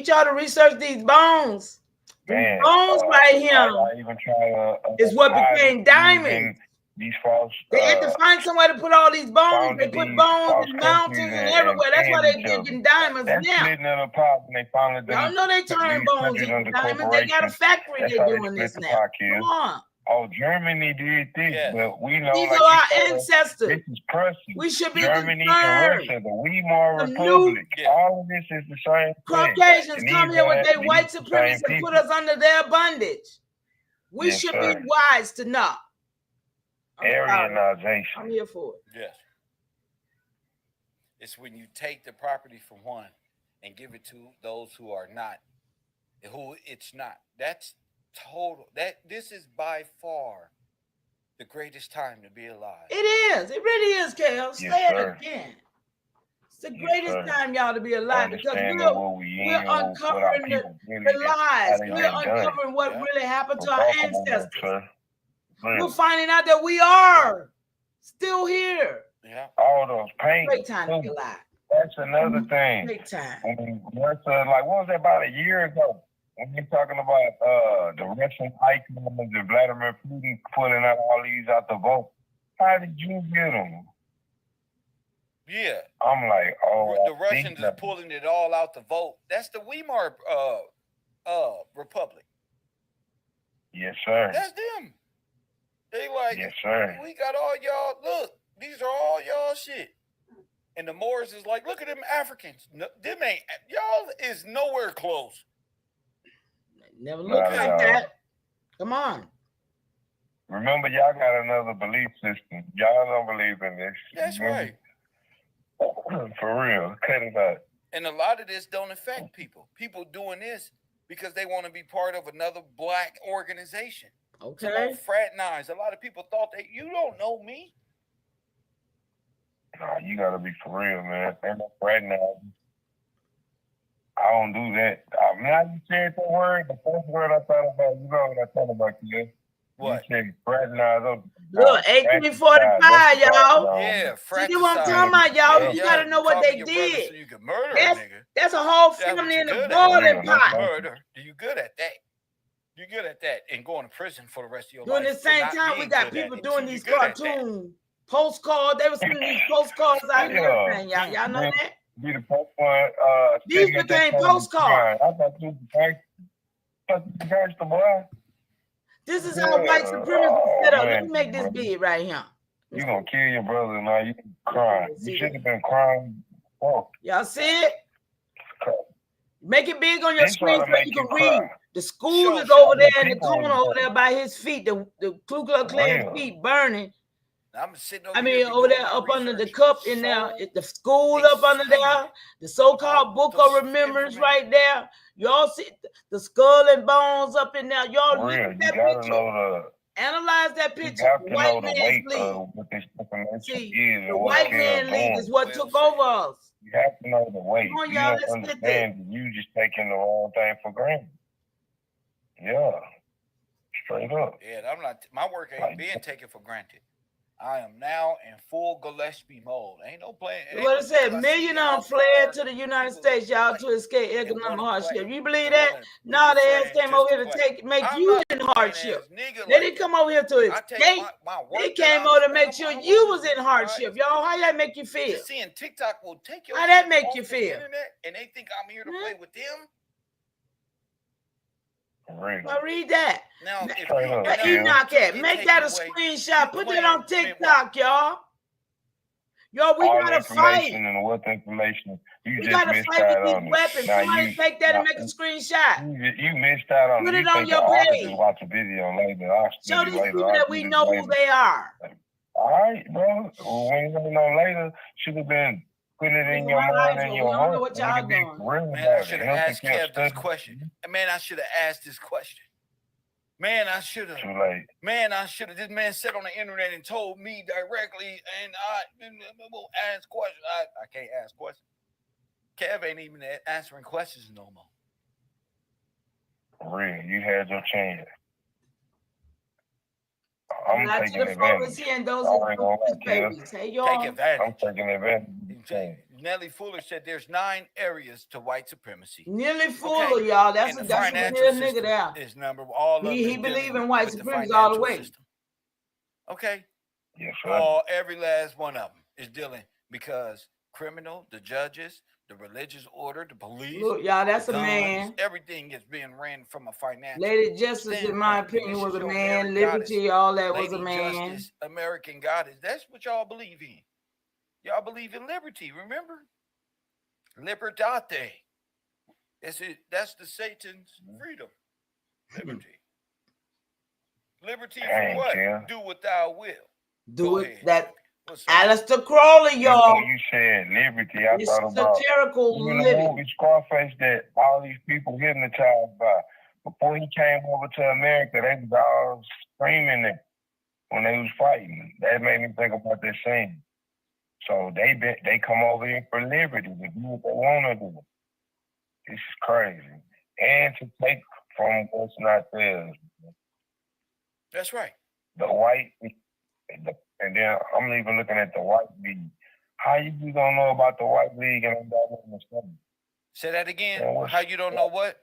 y'all to research these bones. Man, these bones right here
I even try
is what became diamonds.
These false.
They had to find somewhere to put all these bones. They put bones in mountains and everywhere. That's why they're digging diamonds now.
Splitting it apart and they finally
y'all know they turn bones into diamonds. They got a factory they're doing this now. Come on.
Oh, Germany did this, but we know.
These are our ancestors.
This is Prussia.
We should be
Germany
concerned.
and Russia, the Weimar Republic. All of this is the same thing.
Caucasians come here with their white supremacists and put us under their bondage. We should be wise to know.
Aryanization.
I'm here for it.
Yes. It's when you take the property from one and give it to those who are not, who it's not. That's total. This is by far the greatest time to be alive.
It is. It really is, Kel. Say it again. It's the greatest time, y'all, to be alive because we're uncovering the lies. We're uncovering what really happened to our ancestors. We're finding out that we are still here.
Yeah.
All those pains.
Great time to be alive.
That's another thing.
Great time.
Like, what was that, about a year ago? When you're talking about the Russian icons and Vladimir Putin pulling out all these out the vote, how did you get them?
Yeah.
I'm like,
the Russians is pulling it all out the vote. That's the Weimar Republic.
Yes, sir.
That's them. They like,
yes, sir.
We got all y'all. Look, these are all y'all shit. And the Moors is like, look at them Africans. No, them ain't y'all is nowhere close.
Never look like that. Come on.
Remember, y'all got another belief system. Y'all don't believe in this.
That's right.
For real. Cut it out.
And a lot of this don't affect people. People doing this because they want to be part of another black organization.
Okay.
They don't fraternize. A lot of people thought that you don't know me.
Nah, you gotta be for real, man. Ain't no fraternizing. I don't do that. Now you said the word, the first word I thought about, you know what I thought about, kid?
What?
You said fraternize.
Look, 1845, y'all.
Yeah, fraternize.
See what I'm talking about, y'all? You gotta know what they did.
So you can murder a nigga.
That's a whole family in the boiling pot.
Murder. You good at that? You're good at that and going to prison for the rest of your
life. During the same time, we got people doing these cartoon postcards. They were sending these postcards out here. Y'all know that?
Be the first one.
These became postcards.
I thought you was the boy.
This is how white supremacy set up. Let me make this big right here.
You gonna kill your brother now? You crying? You should have been crying. Oh.
Y'all see it? Make it big on your screen so you can read. The school is over there in the corner over there by his feet. The Ku Klux Klan feet burning.
I'm sitting
over there up under the cup in there. The school up under there. The so-called Book of Remembrance right there. Y'all see the skull and bones up in there. Y'all look at that picture. Analyze that picture. White man's league. See, the white man league is what took over us.
You have to know the weight.
Come on, y'all, let's get this.
You just taking the wrong thing for granted. Yeah. Straight up.
Yeah, my work ain't being taken for granted. I am now in full Gillespie mode. Ain't no playing.
What it said, million fled to the United States, y'all, to escape economic hardship. You believe that? No, they ass came over here to make you in hardship. They didn't come over here to escape. They came over to make sure you was in hardship. Y'all, how that make you feel?
Seeing TikTok will take your
how that make you feel?
And they think I'm here to play with them.
Well, read that.
Now,
Enoch at. Make that a screenshot. Put that on TikTok, y'all. Y'all, we gotta fight.
And what information
we gotta fight with these weapons. Somebody take that and make a screenshot.
You missed out on.
Put it on your page.
Watch a video later.
Show these people that we know who they are.
All right, bro. When you know later, should have been. Put it in your mind and your heart.
I don't know what y'all doing.
Man, I should have asked Kev this question. Man, I should have asked this question. Man, I should have.
Too late.
Man, I should have. This man sat on the internet and told me directly, and I ask questions. I can't ask questions. Kev ain't even answering questions no more.
Real, you had your chance. I'm
not
taking
to the
advantage.
here and those are babies. Hey, y'all.
Take advantage.
I'm taking advantage.
Nellie Fuller said there's 9 areas to white supremacy.
Nellie Fuller, y'all. That's a real nigga there.
Is number all of
he believe in white supremacy all the way.
System. Okay.
Yes, sir.
Every last one of them is dealing because criminal, the judges, the religious order, the police.
Look, y'all, that's
guns,
a man.
Everything is being ran from a financial.
Lady Justice, in my opinion, was a man. Liberty, all that was a man.
Justice, American goddess. That's what y'all believe in. Y'all believe in liberty. Remember, libertate. That's the Satan's freedom. Liberty. Liberty for what? Do what thou will.
Do it. That Aleister Crowley, y'all.
Before you said liberty, I thought about
satirical
living. Movie Scarface that all these people hypnotized by. Before he came over to America, they was all screaming it when they was fighting. That made me think about that scene. So they come over here for liberty to do what they want to do. This is crazy. And to take from what's not theirs.
That's right.
The white, and then I'm even looking at the white league. How you don't know about the white league and I'm in the study?
Say that again. How you don't know what?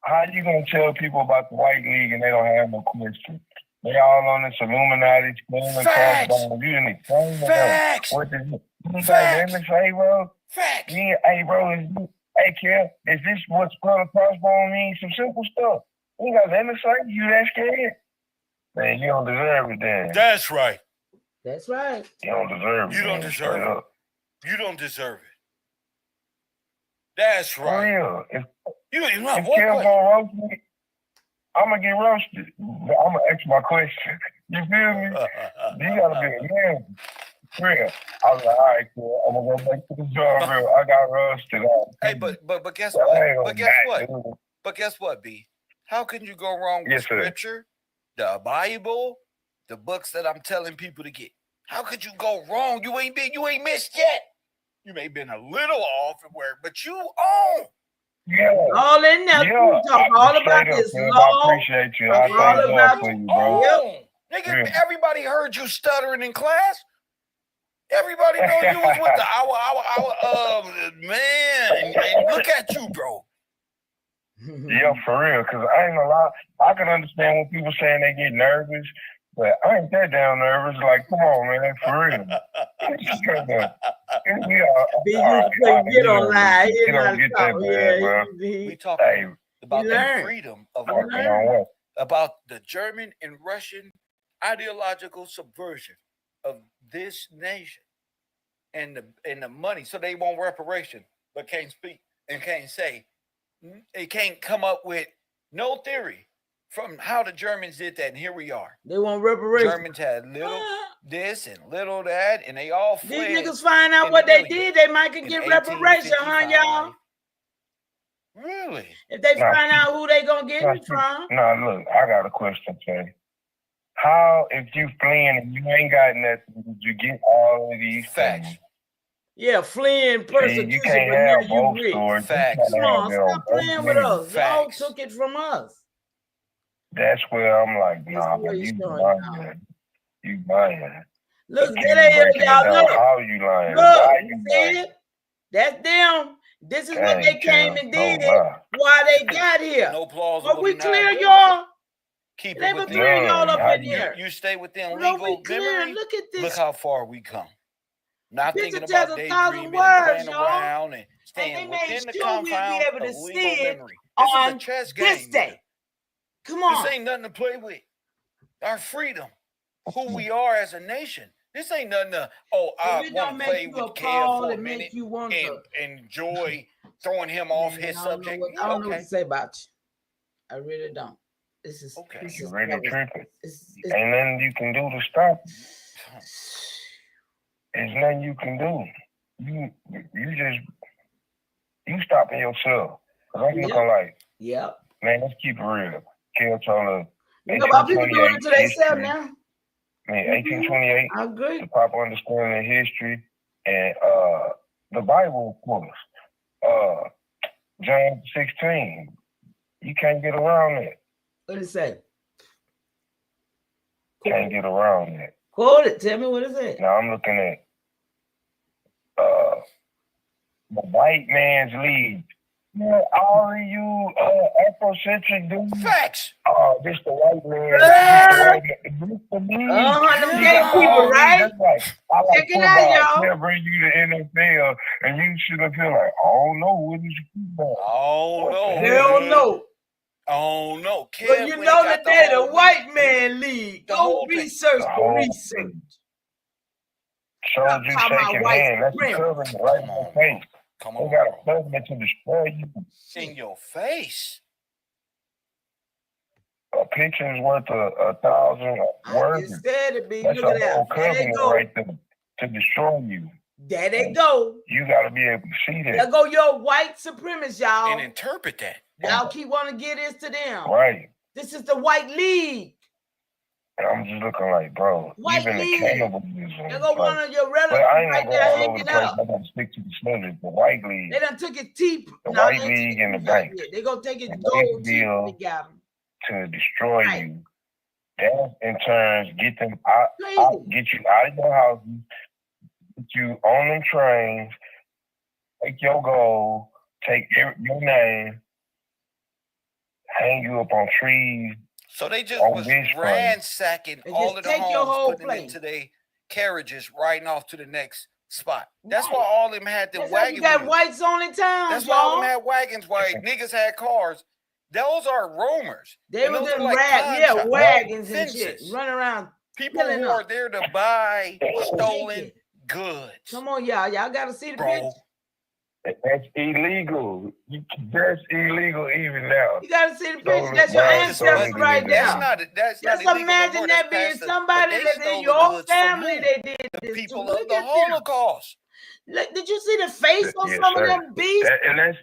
How you gonna tell people about the white league and they don't have no question? They all on this Illuminati screaming.
Facts.
You didn't explain to
Facts.
them. What did you
Facts.
say, bro?
Facts.
Hey, bro, hey, Kev, is this what's gonna crossbone mean? Some simple stuff. You got nothing to say. You that scared? Man, you don't deserve it then.
That's right.
That's right.
You don't deserve it.
You don't deserve it. You don't deserve it. That's right.
For real. If
Kev
gonna roast me, I'm gonna get roasted. I'm gonna ask my question. You feel me? You gotta be a man. Real. I was like, all right, cool. I'm gonna go back to the job. Real. I got roasted.
Hey, but guess what? But guess what, B? How can you go wrong with scripture, the Bible, the books that I'm telling people to get? How could you go wrong? You ain't missed yet. You may have been a little off at work, but you own.
Yeah.
All in there.
Yeah.
Talk all about this law.
I appreciate you. I thank God for you, bro.
Nigga, everybody heard you stuttering in class. Everybody know you was with the man. And look at you, bro.
Yeah, for real. Cause I ain't gonna lie. I can understand when people saying they get nervous, but I ain't that damn nervous. Like, come on, man, for real.
We talking about the freedom of our about the German and Russian ideological subversion of this nation and the money, so they want reparation, but can't speak and can't say. They can't come up with no theory from how the Germans did that, and here we are.
They want reparation.
Germans had little this and little that, and they all fled.
These niggas find out what they did, they might can get reparation, huh, y'all?
Really?
If they find out who they gonna get it from.
Look, I got a question, Jay. How, if you fleeing and you ain't got nothing, did you get all of these
facts?
Things?
Yeah, fleeing persecution.
You can't have both stories.
Facts.
Come on, stop playing with us. Y'all took it from us.
That's where I'm like, nah, but you lying. You lying.
Look, there y'all. Look.
How you lying?
Look,
why you lying?
That's them. This is what they came and did. Why they got here.
No plausible.
But we clear y'all.
Keep
it within. Clear y'all up in here.
You stay within legal memory.
Look at this.
Look how far we come. Not thinking about daydreaming and
playing
around and staying within the confines of legal memory. This is a chess game.
This day. Come on.
This ain't nothing to play with. Our freedom, who we are as a nation. This ain't nothing to, I want to play with Kev for a minute and enjoy throwing him off his subject.
I don't know what to say about you. I really don't. This is
okay. You're really tripping. Ain't nothing you can do to stop it. There's nothing you can do. You stopping yourself. Cause I'm looking like, man, let's keep it real. Kill told
you know about people doing it to themselves now.
I mean, 1828.
I agree.
The proper understanding of history and the Bible, of course. John 16. You can't get around that.
What did it say?
Can't get around that.
Quote it. Tell me what it said.
Now I'm looking at the white man's league. Yeah, all of you Afrocentric dudes.
Facts.
This the white man. This the league.
Them gay people, right? Check it out, y'all.
They'll bring you to NFL, and you should have feel like, oh no, what is football?
Oh no.
Hell no.
Oh no.
But you know that they're the white man league. Go research the research.
Showed you shaking hand. That's the covenant right in your face.
Come on.
They got a covenant to destroy you.
In your face.
A picture is worth 1,000 words.
I said it, B.
That's
Look at
a
that.
whole
There they
covenant
go.
right there to destroy you.
There they go.
You got to be able to see that.
There go your white supremacists, y'all.
And interpret that.
Y'all keep wanting to get this to them.
Right.
This is the white league.
And I'm just looking like, bro,
White
even
league.
the cannibalism.
There go one of your relatives
but I ain't
right
gonna
there
go all over the
hanging
place.
out.
I'm gonna stick to the subject. The white league.
They done took his teeth.
The white league and the bank.
They gonna take his
And
gold
they
teeth.
deal
They got him.
to destroy
Right.
you. That in turn get them out,
Crazy.
get you out of your houses, get you on them trains, take your gold, take your name, hang you up on trees.
So they just
On
was
this front.
ransacking
They
all
just
of the
take your whole
homes, putting
place.
into their carriages, riding off to the next spot. That's why all of them had them
That's why
wagon
you got
wheels.
whites on in town,
That's why all of
y'all.
them had wagons, while niggas had cars. Those are roamers.
They
And
was
those are
in
like pawn shops,
wagons and shit.
fences.
Run around.
People
killing
who are
them.
there to buy stolen
Take it.
goods.
Come on, y'all. Y'all got to see the
Bro.
picture.
That's illegal. That's illegal even now.
You got to see the
Stolen
picture. That's your
by
ancestors
stolen
right
goods.
there.
That's not
Just
illegal no
imagine
more.
that
That's
being
past the-
somebody
but they
that
stole
in
the
your
goods from
family
who?
they did
The
this to.
people
Look
of the
at them.
Holocaust.
Look, did you see the face on
Yes,
some of
sir.
them beasts?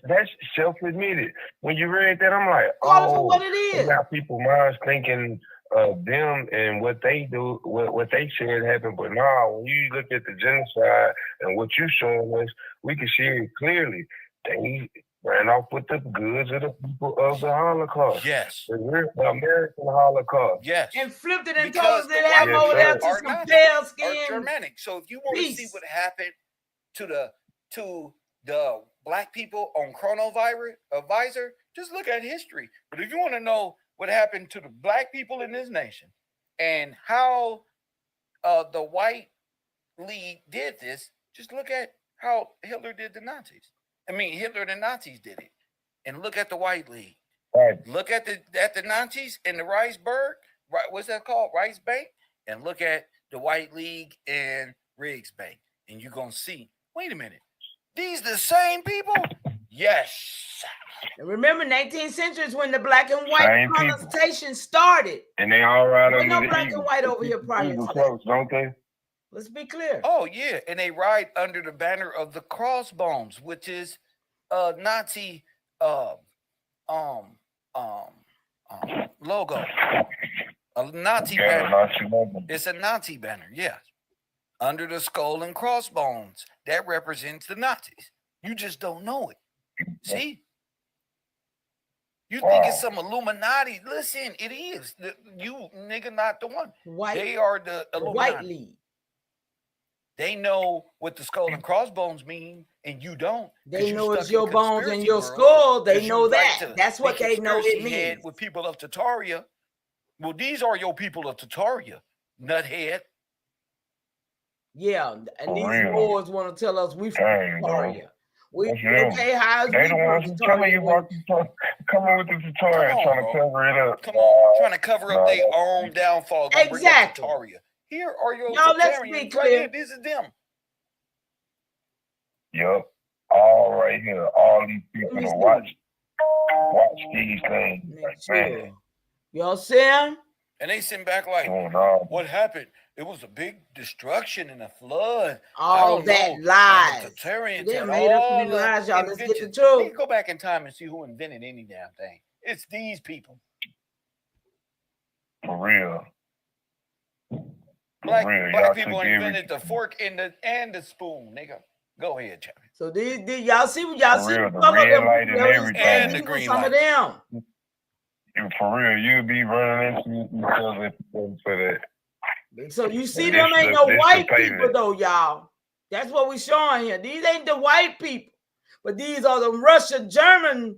That's self-admitted. When you read that, I'm like,
Call it for what it is.
now people minds thinking of them and what they do, what they said happened. But nah, when you look at the genocide and what you showing us, we can see it clearly. They ran off with the goods of the people of the Holocaust.
Yes.
The American Holocaust.
Yes.
And flipped it and
Because
told us they
the
have
white
over there
people
to
are
some
not-
pale
Or
skin.
Germanic. So if you want to see
beasts.
what happened to the black people on Advisor, just look at history. But if you want to know what happened to the black people in this nation and how the white league did this, just look at how Hitler did the Nazis. Hitler and the Nazis did it. And look at the white league.
Right.
Look at the Nazis in the Reichsburg, right? What's that called? Reichsbank. And look at the White League and Rigsbank. And you're gonna see, wait a minute, these the same people? Yes.
And remember, 19th century is when the black and white
Same people.
conversation started.
And they all right
There's
under
no
the
black
eagle.
and white over here prior
Eagle
to that.
close, don't they?
Let's be clear.
Oh yeah, and they ride under the banner of the crossbones, which is a Nazi logo. A Nazi banner.
Nazi logo.
It's a Nazi banner, yes. Under the skull and crossbones. That represents the Nazis. You just don't know it. See? You think it's some Illuminati. Listen, it is. You nigga not the one.
White,
They are the
the
Illuminati.
white league.
They know what the skull and crossbones mean, and you don't. 'cause
They
you
know
stuck
it's
in
your bones and
conspiracy
your
world,
skull. They
'cause you
know
like
that.
to
That's what
be
they know it
conspiracy head
means.
with people of Tataria. Well, these are your people of Tataria, nuthead.
Yeah, and
For
these
real.
Moors want to tell us we from
Dang, bro.
Tataria. We
That's real.
okay? How's
They
we
the ones
from
who telling you
Tataria?
about the coming with the tutorial,
Come on,
trying
bro.
to cover it up.
Come on, trying to cover up
no,
their
that's-
own downfall. Gonna bring up
Exactly.
Tataria. Here are your
Y'all, let's be
Tatarians right
clear.
here. This is them.
Yup. All right here. All these people
Let me
to
see.
watch these things.
Make
Like,
sure.
man,
Y'all see him?
And they sitting back like,
going on.
what happened? It was a big destruction and a flood.
All
don't
that
know. And
lies.
the Tatarians
They
and
made up
all
these
the
lies, y'all. Let's get the
inventions.
truth.
We can go back in time and see who invented any damn thing. It's these people.
For real.
Black
Y'all
people
took
invented the fork and the spoon, nigga. Go ahead, champion.
So these y'all see what y'all
For
see
real, the
some of
red
them.
light and
There was
everything.
And the
these were
green
some of
light.
them.
You for real, you'll be running into each other for that.
So you see, them ain't no white people though, y'all. That's what we showing here. These ain't the white people, but these are the Russian German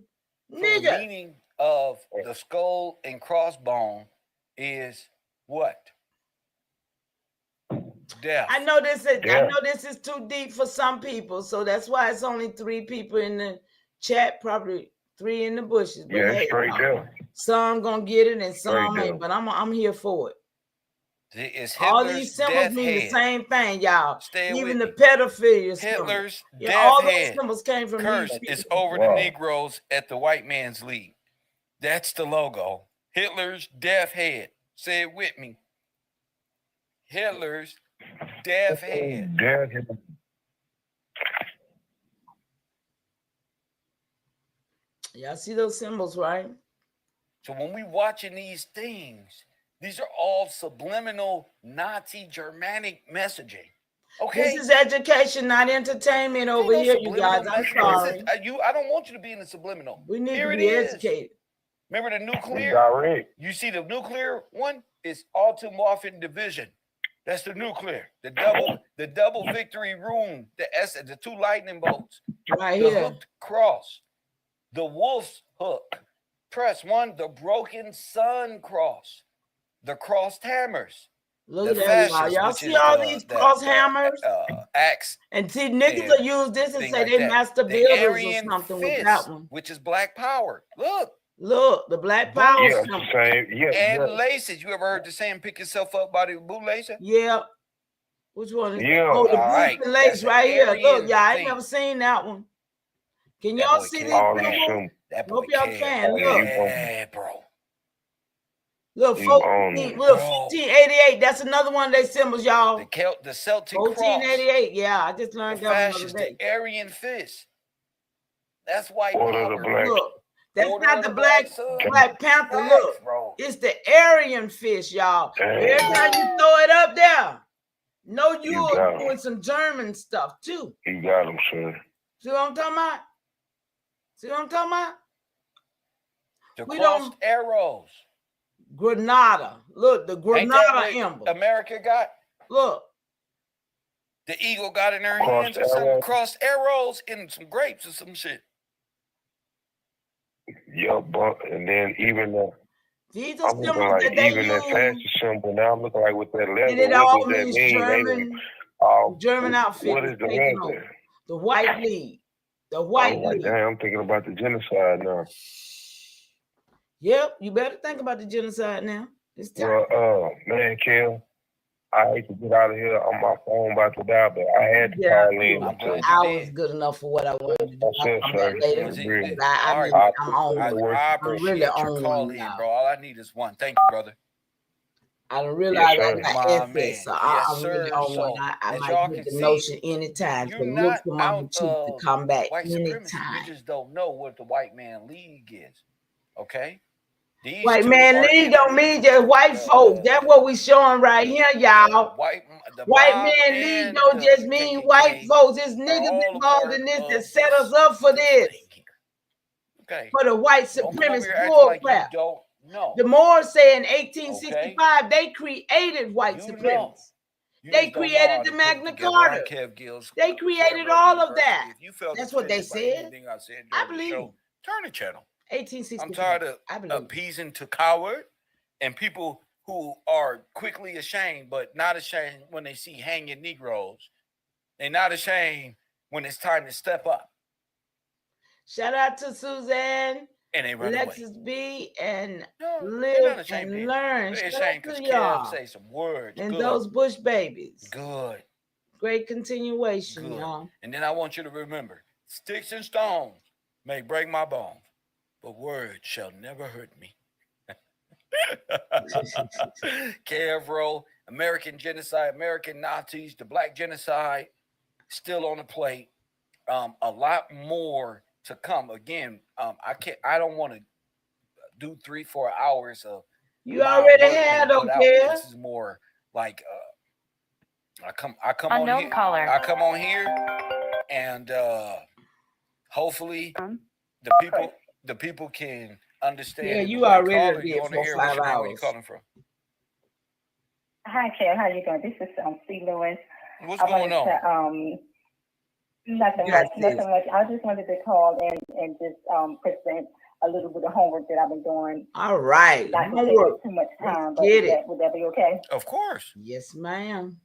niggas.
The meaning of the skull and crossbone is what? Death.
I know this is too deep for some people, so that's why it's only 3 people in the chat, probably 3 in the bushes. But
yeah, straight there.
Some gonna get it and some ain't. But I'm here for it. All these symbols mean the same thing, y'all. Even the pedophilia
Hitler's
death
all
those symbols came from
curse is over the Negroes at the white man's league. That's the logo. Hitler's death head. Say it with me. Hitler's death head.
Y'all see those symbols, right?
So when we watching these things, these are all subliminal Nazi Germanic messaging. Okay.
This is education, not entertainment over here, you guys. I'm sorry.
I don't want you to be in the subliminal.
We need to be educated.
Remember the nuclear? You see the nuclear one is automorphin division. That's the nuclear. The double victory rune. The 2 lightning bolts.
Right
the
here.
Hooked cross. The wolf's hook. Press 1. The broken sun cross. The crossed hammers.
Look at that, y'all see all these cross hammers?
Axe.
And see, niggas will use this and say they master builders or something with that one.
Which is black power.
Look, the black power.
And laces. You ever heard the saying, pick yourself up by the bootlace?
Yeah. Which one is
that?
Oh, the boot lace right here. Look, y'all, I ain't never seen that one. Can y'all see these symbols? Hope y'all can. Look.
Yeah, bro.
Look, 1488. That's another one of their symbols, y'all.
The Celtic
1488. Yeah, I just learned that one.
The Aryan fist. That's white
power.
Look, that's not the Black Panther. Look, bro. It's the Aryan fist, y'all. Every time you throw it up there, you're doing some German stuff too.
You got them, sir.
See what I'm talking about?
The crossed arrows.
Granada. Look, the Granada emblem.
America got.
Look.
The eagle got in their hands or something. Crossed arrows and some grapes or some shit.
Yeah, but and then even
these are symbols that they
even
use.
That fashion symbol now I'm looking like with that leather.
And it all means German. German outfit.
What is the leather?
The white league. The white league.
Damn, I'm thinking about the genocide now.
Yep, you better think about the genocide now. It's time.
Well, man, Kel, I hate to get out of here. On my phone about to die, but I had to call in.
I was good enough for what I wanted to do.
I'm
really on
call in, bro. All I need is one. Thank you, brother.
I don't realize I got effort, so I'm really on one. I might get the notion anytime. So look for my chief to come back anytime.
You just don't know what the white man league is. Okay?
White man league don't mean just white folks. That's what we showing right here, y'all. White man league don't just mean white folks. It's niggas involved in this that set us up for this.
Okay.
For the white supremacist bullcrap. The Moors say in 1865 they created white supremacists. They created the Magna Carta. They created all of that. That's what they said. I believe.
Turn the channel.
1865.
I'm tired of appeasing to coward and people who are quickly ashamed, but not ashamed when they see hanging Negroes. They're not ashamed when it's time to step up.
Shout out to Suzanne,
and they run
Alexis
away.
B, and live and learn.
They're ashamed because Kev say some words.
And those Bush babies.
Good.
Great continuation, y'all.
And then I want you to remember, sticks and stones may break my bones, but words shall never hurt me. Kev, American genocide, American Nazis, the black genocide, still on the plate. A lot more to come. Again, I don't want to do 3-4 hours of.
You already had, okay.
This is more like I come
Unknown
on here.
caller.
I come on here, and hopefully the people can understanding.
Yeah, you already
you on the air. What's your name? Where you calling from?
Hi, Ken. How you doing? This is C. Lewis.
What's going on?
Nothing much. I just wanted to call and just present a little bit of homework that I've been doing.
All right.
Not to take up too much time, but would that be okay?
Of course.
Yes, ma'am.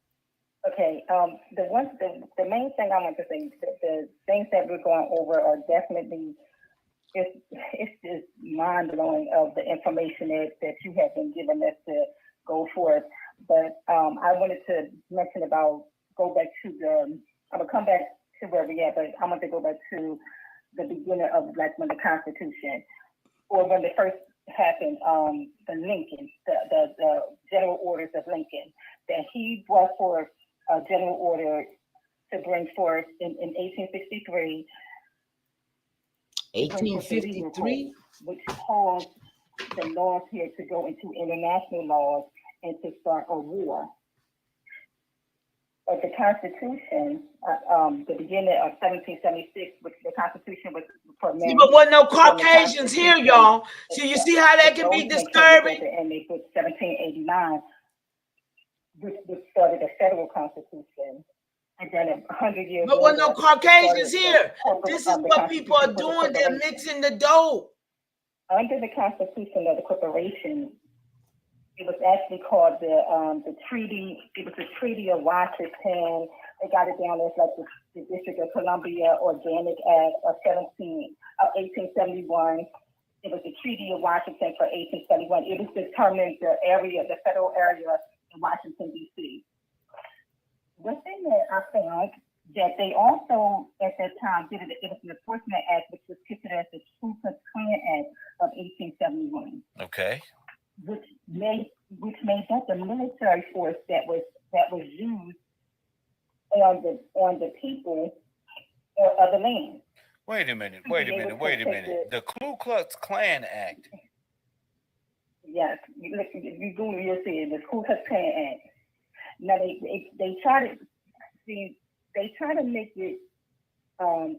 Okay. The main thing I want to say, the things that we're going over are definitely it's just mind blowing of the information that you have been giving us to go forth. But I wanted to mention about I'm gonna come back to where we at, but I want to go back to the beginning of like when the Constitution, or when it first happened, the Lincoln, the General Orders of Lincoln, that he brought forth a general order to bring forth in 1863.
1853,
which caused the laws here to go into international laws and to start a war. But the Constitution, the beginning of 1776, which the Constitution was for men.
But wasn't no Caucasians here, y'all. So you see how that can be disturbing?
And they put 1789, which started a federal constitution. And then 100 years
but wasn't no Caucasians here. This is what people are doing. They're mixing the dough.
Under the Constitution of the Corporation, it was actually called the Treaty. It was the Treaty of Washington. They got it down as like the District of Columbia Organic Act of 1871. It was the Treaty of Washington for 1871. It was determined the federal area in Washington, D.C. Within it, I found that they also at that time did it was an Enforcement Act, which was considered as the Ku Klux Klan Act of 1871.
Okay.
Which made that the military force that was used on the people of the land.
Wait a minute. The Ku Klux Klan Act.
Yes, you Google, you'll see it. The Ku Klux Klan Act. Now they try to make it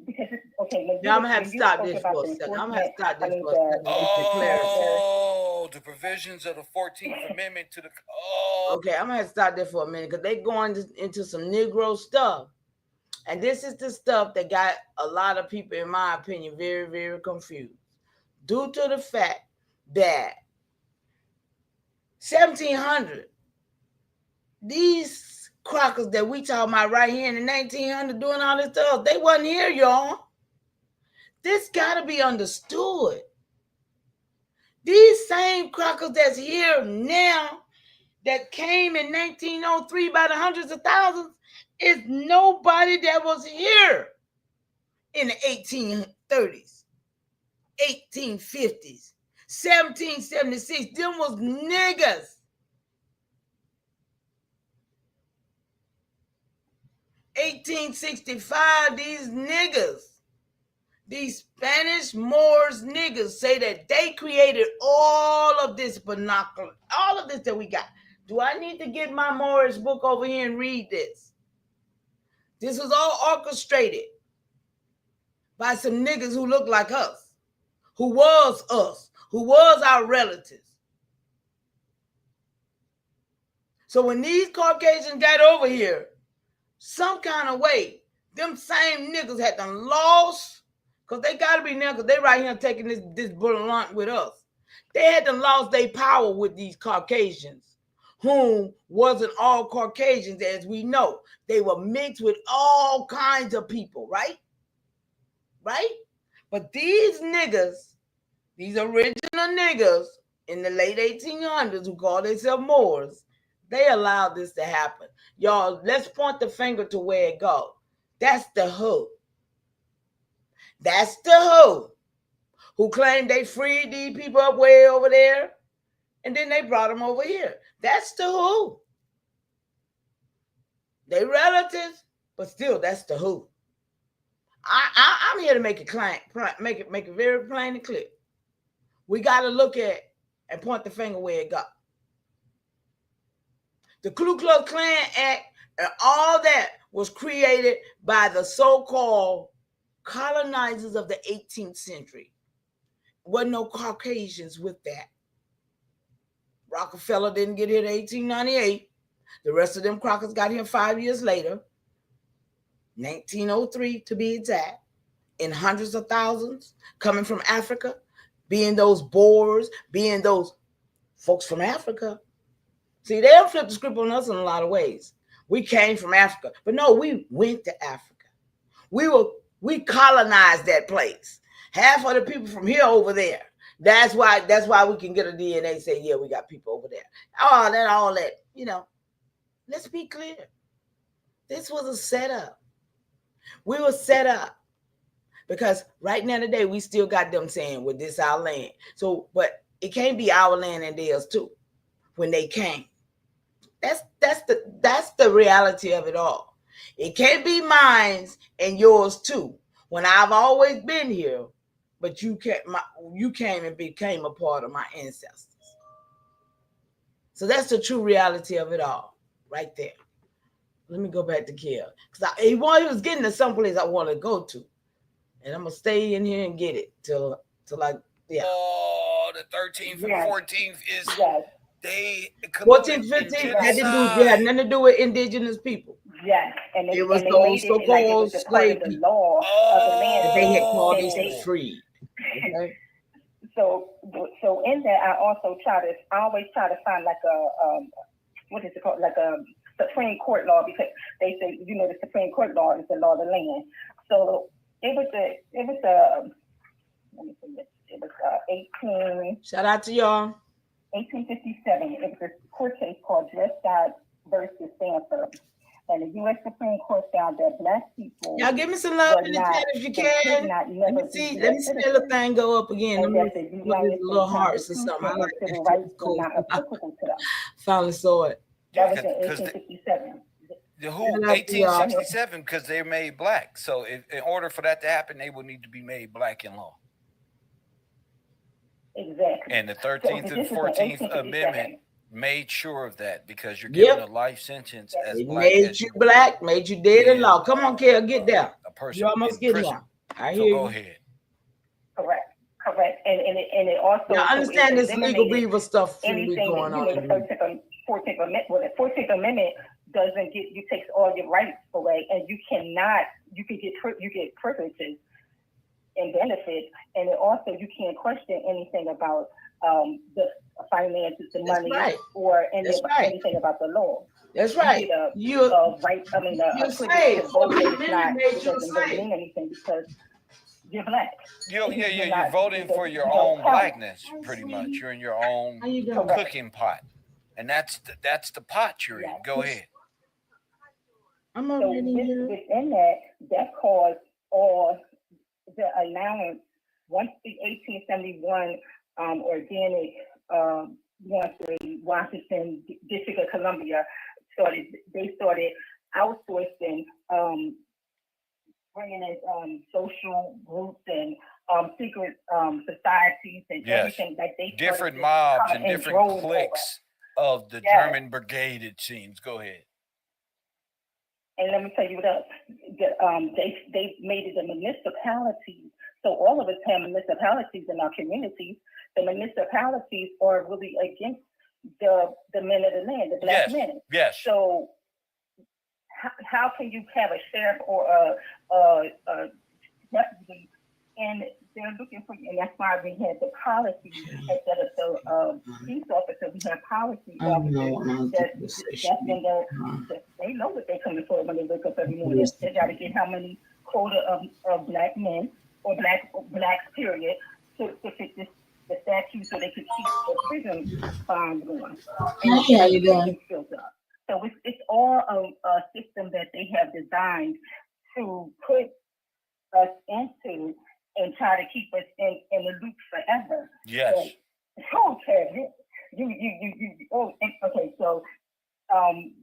because it's okay.
Now I'm gonna have to stop this for a second.
Oh, the provisions of the 14th Amendment to the. Oh.
Okay, I'm gonna have to stop there for a minute because they going into some Negro stuff, and this is the stuff that got a lot of people, in my opinion, very, very confused, due to the fact that 1700. These crackers that we talking about right here in the 1900 doing all this stuff, they wasn't here, y'all. This got to be understood. These same crackers that's here now that came in 1903 by the hundreds of thousands is nobody that was here in the 1830s, 1850s, 1776. Them was niggas. 1865, these niggas, these Spanish Moors niggas say that they created all of this binocular, all of this that we got. Do I need to get my Moorish book over here and read this? This was all orchestrated by some niggas who look like us, who was our relatives. So when these Caucasians got over here, some kind of way, them same niggas had done lost, because they got to be now, because they right here taking this bullet with us. They had done lost their power with these Caucasians, whom wasn't all Caucasians, as we know. They were mixed with all kinds of people, right? Right? But these niggas, these original niggas in the late 1800s who call themselves Moors, they allowed this to happen. Y'all, let's point the finger to where it goes. That's the who. That's the who claimed they freed these people up way over there, and then they brought them over here. That's the who. They relatives, but still, that's the who. I'm here to make it plain, make it very plain and clear. We got to look at and point the finger where it goes. The Ku Klux Klan Act and all that was created by the so-called colonizers of the 18th century. Wasn't no Caucasians with that. Rockefeller didn't get here in 1898. The rest of them crackers got here 5 years later, 1903 to be exact, in hundreds of thousands coming from Africa, being those Boers, being those folks from Africa. See, they'll flip the script on us in a lot of ways. We came from Africa, but no, we went to Africa. We colonized that place. Half of the people from here over there. That's why we can get a DNA and say, yeah, we got people over there. All that, let's be clear. This was a setup. We were set up because right now today we still got them saying, well, this our land. So, but it can't be our land and theirs too when they came. That's the reality of it all. It can't be mine and yours too. When I've always been here, but you came and became a part of my ancestors. So that's the true reality of it all, right there. Let me go back to Kiel because he was getting to someplace I want to go to, and I'm gonna stay in here and get it till yeah.
Oh, the 13th and 14th is they
14th, 15th. That had nothing to do with indigenous people.
Yes, and
it was those so-called slave people. They had called themselves free. Okay.
So in there, I always try to find like a what is it called, like a Supreme Court law, because they say, the Supreme Court law is the law of the land. So it was 18.
Shout out to y'all.
1857. It was a court case called Drescott versus Stanford. And the U.S. Supreme Court found that Black people.
Y'all give me some love in the chat if you can. Let me see the little thing go up again. Let me see little hearts or something. I like
civil rights were not applicable to them.
Finally saw it.
That was in 1867.
The who 1867 because they're made black. So in order for that to happen, they would need to be made black in law.
Exactly.
And the 13th and 14th Amendment made sure of that because you're given a life sentence as
it
black.
Made you black, made you dead in law. Come on, Kel, get down.
A person
you almost get down. I hear
so
you.
Go ahead.
Correct. And it also.
I understand this legal beaver stuff
shouldn't be
going on.
The 14th Amendment doesn't takes all your rights away, and you get privileges and benefits, and it also you can't question anything about the finances, the money, or anything about the law.
That's right.
You're right. I mean, you're
safe.
It doesn't really mean anything because you're black.
You're voting for your own blackness, pretty much. You're in your own cooking pot, and that's the pot you're in. Go ahead.
I'm
within that caused all the allowance once the 1871 organic Washington District of Columbia started outsourcing, bringing in social groups and secret societies and everything that they
different mobs and different cliques of the German brigade. It seems. Go ahead.
And let me tell you what else. They made it a municipality. So all of us have municipalities in our communities. The municipalities are really against the men of the land, the black men.
Yes.
So how can you have a sheriff or a deputy, and they're looking for you? And that's why we had the policy instead of the police officer. We have policy officers that they know what they're coming for when they wake up every morning. They got to get how many quota of black men or blacks period to fit the statute so they could keep the prison bonds going.
How you doing?
So it's all a system that they have designed to put us into and try to keep us in the loop forever.
Yes.
Okay. Okay. So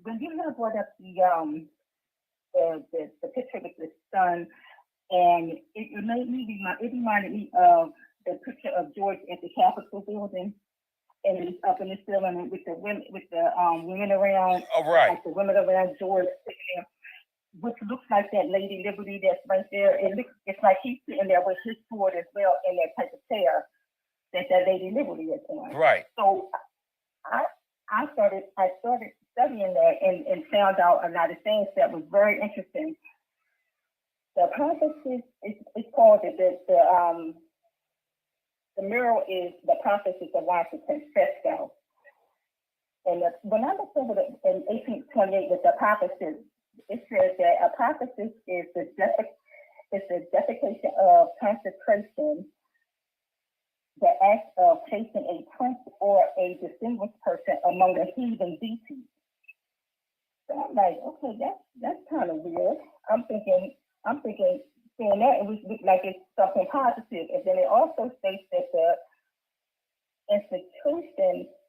when you have brought up the picture with the sun, and it reminded me of the picture of George at the Capitol building, and it's up in the ceiling with the women around.
Oh, right.
Like the women around George sitting there, which looks like that Lady Liberty that's right there. It's like he's sitting there with his sword as well in that type of chair. that Lady Liberty is on.
Right.
So I started studying that and found out a lot of things that was very interesting. The prophecies, it's called the mural is the prophecies of Washington fresco. And when I looked over in 1828 with the prophecies, it says that a prophecy is the definition of consecration, the act of placing a prince or a distinguished person among the heathen deities. So I'm like, okay, that's kind of weird. I'm thinking, seeing that, it was like it's something positive. And then it also states that the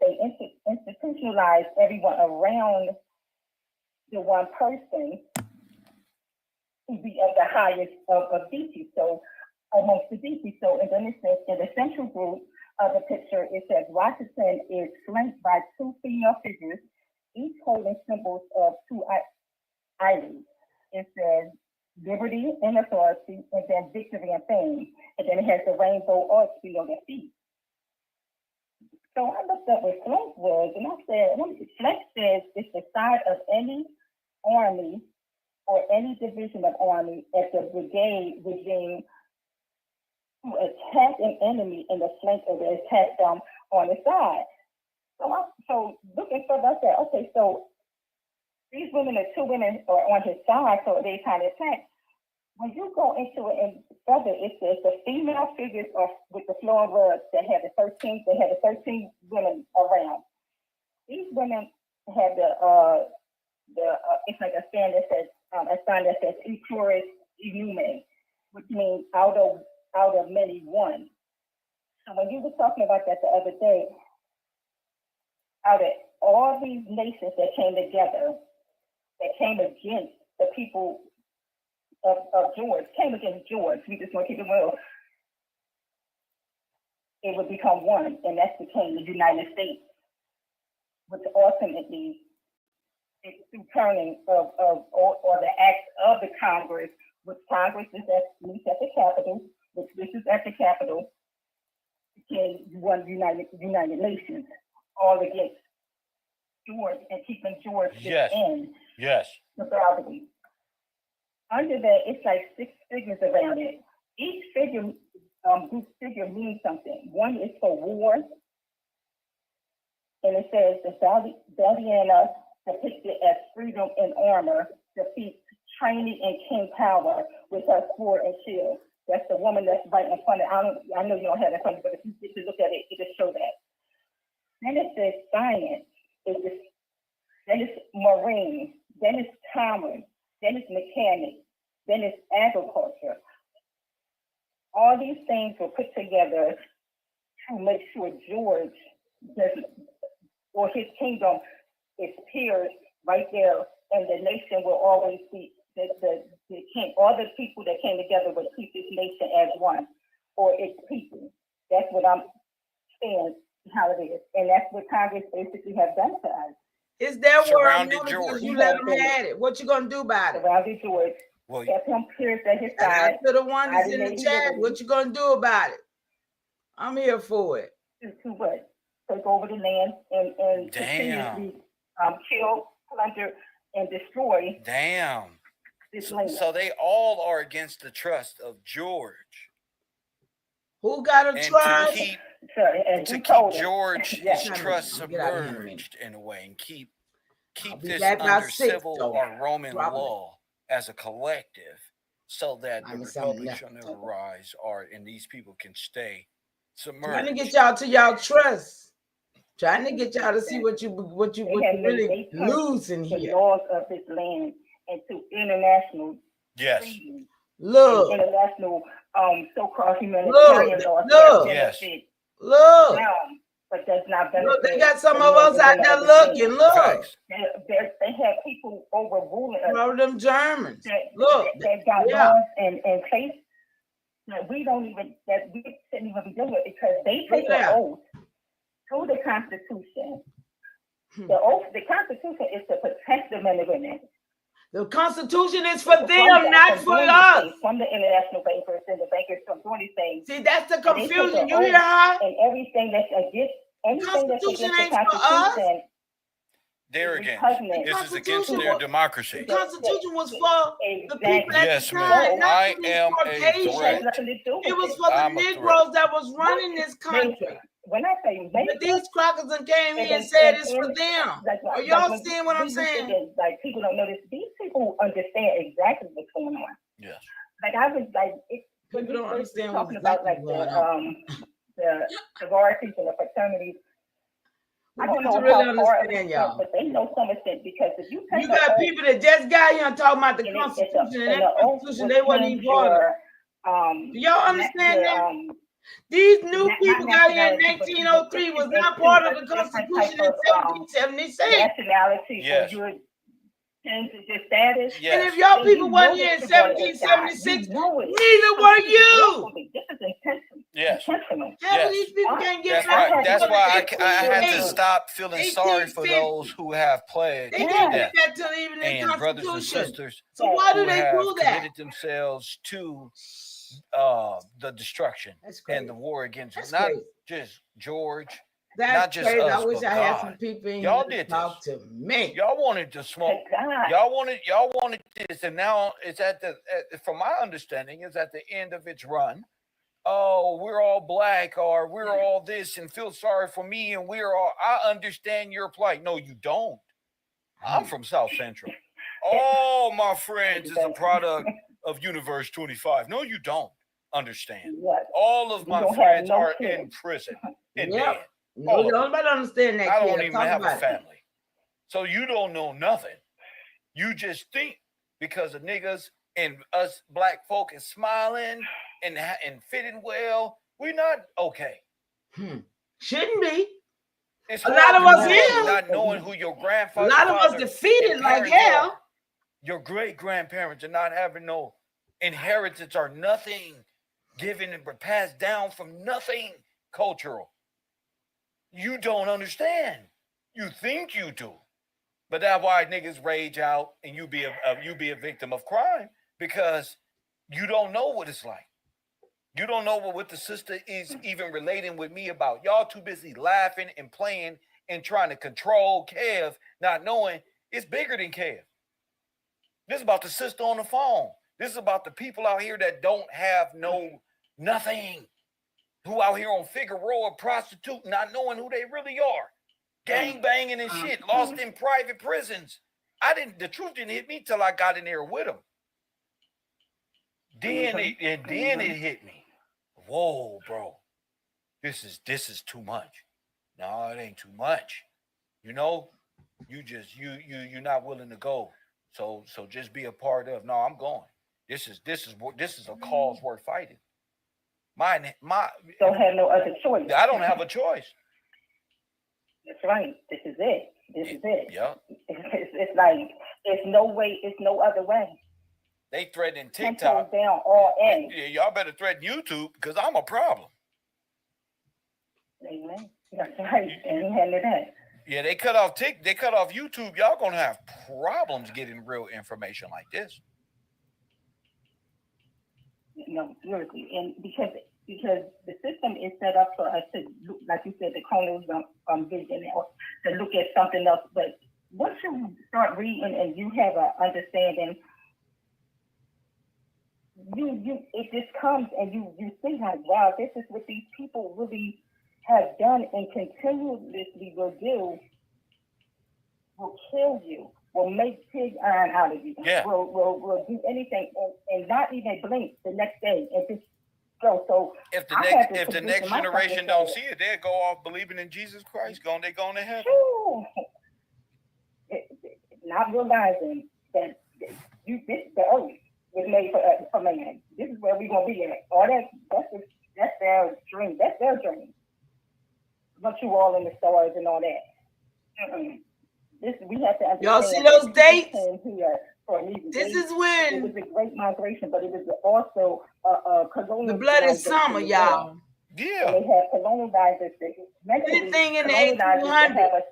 they institutionalize everyone around the one person to be of the highest of deities. So amongst the deities. So and then it says in the central group of the picture, it says Washington is flanked by two female figures, each holding symbols of two idols. It says liberty and authority, and then victory and fame. And then it has the rainbow arch below their feet. So I looked up what flank was, and I said, flank says it's the side of any army or any division of army at the brigade regime to attack an enemy in the flank or to attack them on the side. So looking further, I said, okay, so these women, the two women are on his side, so they kind of attack. When you go into it and further, it says the female figures are with the flowing robes that had the 13 women around. These women have it's like a sign that says Equoris Enume, which means out of many one. So when you were talking about that the other day, out of all these nations that came together, that came against the people of George, came against George, we just want to keep it real, it would become one, and that became the United States, which ultimately is through turning or the act of the Congress, which Congress meets at the Capitol, which this is at the Capitol, became one United Nations, all against George and keeping George in the boundary. Under that, it's like 6 figures around it. Each figure, group figure means something. One is for war, and it says the Valiana depicted as freedom in armor defeats training and king power with her sword and shield. That's the woman that's right in front of. I know you don't have that front, but if you get to look at it, it just show that. Then it says science. Then it's marine. Then it's commerce. Then it's mechanics. Then it's agriculture. All these things were put together to make sure George or his kingdom is pierced right there, and the nation will always be all the people that came together would keep this nation as one, or its people. That's what I'm saying how it is, and that's what Congress basically have done to us.
Is there
surrounded George?
You let them have it. What you gonna do about it?
Surrounded George. Well, kept him pierced at his side.
To the one that's in the chat, what you gonna do about it? I'm here for it.
To what? Take over the land and continuously kill, plunder, and destroy.
Damn.
This land.
So they all are against the trust of George.
Who got a trust?
To keep George's trust submerged in a way and keep this under civil or Roman law as a collective, so that the republic shall never rise, and these people can stay submerged.
Trying to get y'all to y'all trust. Trying to get y'all to see what you really losing here.
The laws of this land into international treaties.
Look,
international so-called humanitarian laws.
Look.
But that's not benefit.
Look, they got some of us out there looking. Look,
they have people overruling us.
All them Germans.
They've got laws in place that we shouldn't even be doing it, because they take an oath to the Constitution. The Constitution is to protect the men and women.
The Constitution is for them, not for us.
From the international bankers and the bankers from doing these things.
See, that's the confusion. You hear her?
And everything that's against
Constitution ain't
the Constitution.
There again, this is against their democracy.
The Constitution was for the people at
yes,
the time.
ma'am. I am a threat.
It was for the Negroes that was running this country.
When I say
but these crackers came here and said it's for them. Are y'all seeing what I'm saying?
Like people don't notice. These people understand exactly what's going on.
Yes.
Like I was like,
people don't understand
what's about like the sororities and the fraternities. I don't know
really understand y'all,
but they know some extent because if you
got people that just got here and talking about the Constitution and that Constitution they wasn't even part of. Do y'all understand that? These new people got here in 1903 was not part of the Constitution in 1776.
Nationality,
yes.
And your status.
Yes.
And if y'all people wasn't here in 1776, neither were you.
This is intentional.
Yes.
Yes. These people can't get
That's right. That's why I had to stop feeling sorry for those who have pledged
they didn't get that till even in
and
the
brothers and
Constitution.
sisters
So why do they do that?
Committed themselves to the destruction and the war against not just George.
That's
not just
crazy.
us,
I wish
but
I
God.
had some people in
y'all
here
did
to talk to me.
Y'all wanted to smoke. Y'all wanted this, and now it's from my understanding, it's at the end of its run. Oh, we're all black, or we're all this, and feel sorry for me, and I understand your plight. No, you don't. I'm from South Central. All my friends is a product of Universe 25. No, you don't understand. All of my friends are in prison and dead.
No, nobody understand that.
I don't even have a family. So you don't know nothing. You just think because the niggas and us black folk is smiling and fitting well, we're not okay.
Shouldn't be.
It's
a lot of us here
not knowing who your grandfather.
A lot of us defeated like hell.
Your great grandparents are not having no inheritance or nothing given and passed down from nothing cultural. You don't understand. You think you do, but that's why niggas rage out and you be a victim of crime because you don't know what it's like. You don't know what the sister is even relating with me about. Y'all too busy laughing and playing and trying to control Kev, not knowing it's bigger than Kev. This is about the sister on the phone. This is about the people out here that don't have nothing. Who out here on Figueroa prostitute, not knowing who they really are. Gang banging and shit, lost in private prisons. The truth didn't hit me till I got in there with them. Then it hit me. Whoa, bro. This is too much. No, it ain't too much. You know, you're not willing to go. So just be a part of. No, I'm going. This is a cause worth fighting.
Don't have no other choice.
I don't have a choice.
That's right. This is it.
Yeah.
It's like it's no way. It's no other way.
They threatening TikTok.
Down all in.
Yeah, y'all better threaten YouTube because I'm a problem.
Amen. That's right. Amen to that.
Yeah, they cut off YouTube. Y'all gonna have problems getting real information like this.
No, seriously, and because the system is set up for us to, like you said, the colonial vision, or to look at something else. But once you start reading and you have an understanding, it just comes and you see like, wow, this is what these people really have done and continuously will do. Will kill you. Will make pig iron out of you.
Yeah.
Will do anything and not even blink the next day and just go. So
if the next generation don't see it, they'll go off believing in Jesus Christ. They going to heaven.
Not realizing that the earth was made for man. This is where we're gonna be at. All that's their dream. That's their dream. But you all in the stars and all that. We have to understand.
Y'all see those dates?
This
is when
it was a great migration, but it was also colonial.
The blood is summer, y'all.
Yeah.
And they have colonizers.
Anything in the 1800s.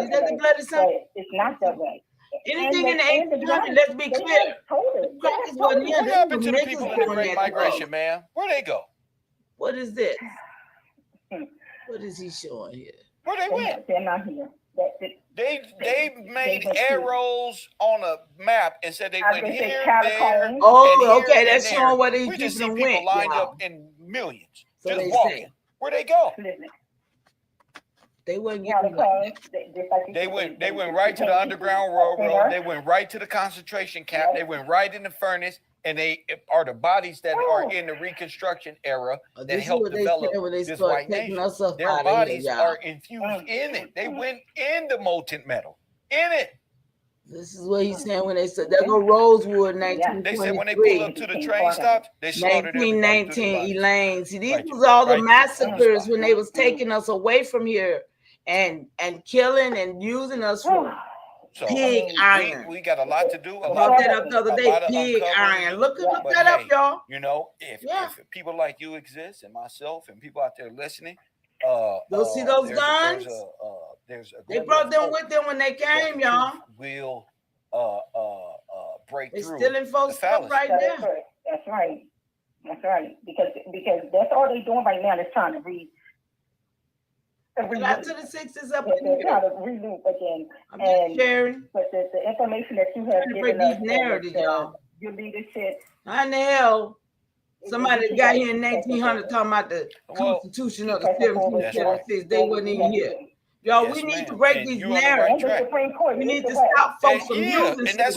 Is that the blood of summer?
It's not that way.
Anything in the 1800s, let's be clear. Crackers wasn't here.
What happened to the people in the Great Migration, man? Where'd they go?
What is this? What is he showing here?
Where they went?
They're not here.
They made arrows on a map and said they went here, there.
Oh, okay,
here,
that's showing where these
we just see
people
people
went.
lined up in millions,
So
just
they
walking.
say.
Where'd they go?
They wouldn't
They went right to the Underground Railroad. They went right to the concentration camp. They went right in the furnace, and they are the bodies that are in the Reconstruction era that helped develop this white nation. Their bodies are infused in it. They went in the molten metal, in it.
This is what he's saying when they said there go Rosewood 1923.
They said when they pull up to the train stops, they slaughtered
1919 Elaine. See, these was all the massacres when they was taking us away from here and killing and using us for pig iron.
We got a lot to do.
About that up the other day, pig iron. Look that up, y'all.
You know, if people like you exist and myself and people out there listening,
you'll see those guns. They brought them with them when they came, y'all.
Will break through.
They're stealing folks' stuff right there.
That's right. That's right. Because that's all they're doing right now is trying to read.
Not to the 60s up in
They're
here.
trying to reloop again.
I'm just sharing.
But the information that you have given us,
narratives, y'all.
Your leadership.
How in the hell somebody got here in 1900 talking about the Constitution of the 1776? They wasn't even here. Y'all, we need to break these narratives. We need to stop folks from using.
And that's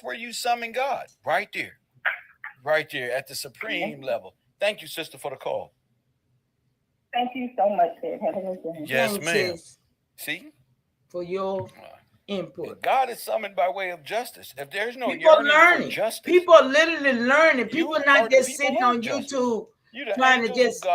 where you summon God, right there at the supreme level. Thank you, sister, for the call.
Thank you so much, Sid. Have a good day.
Yes, ma'am. See,
for your input.
God is summoned by way of justice. If there's no
yearning for
justice,
people are literally learning. People are not just sitting on YouTube trying to just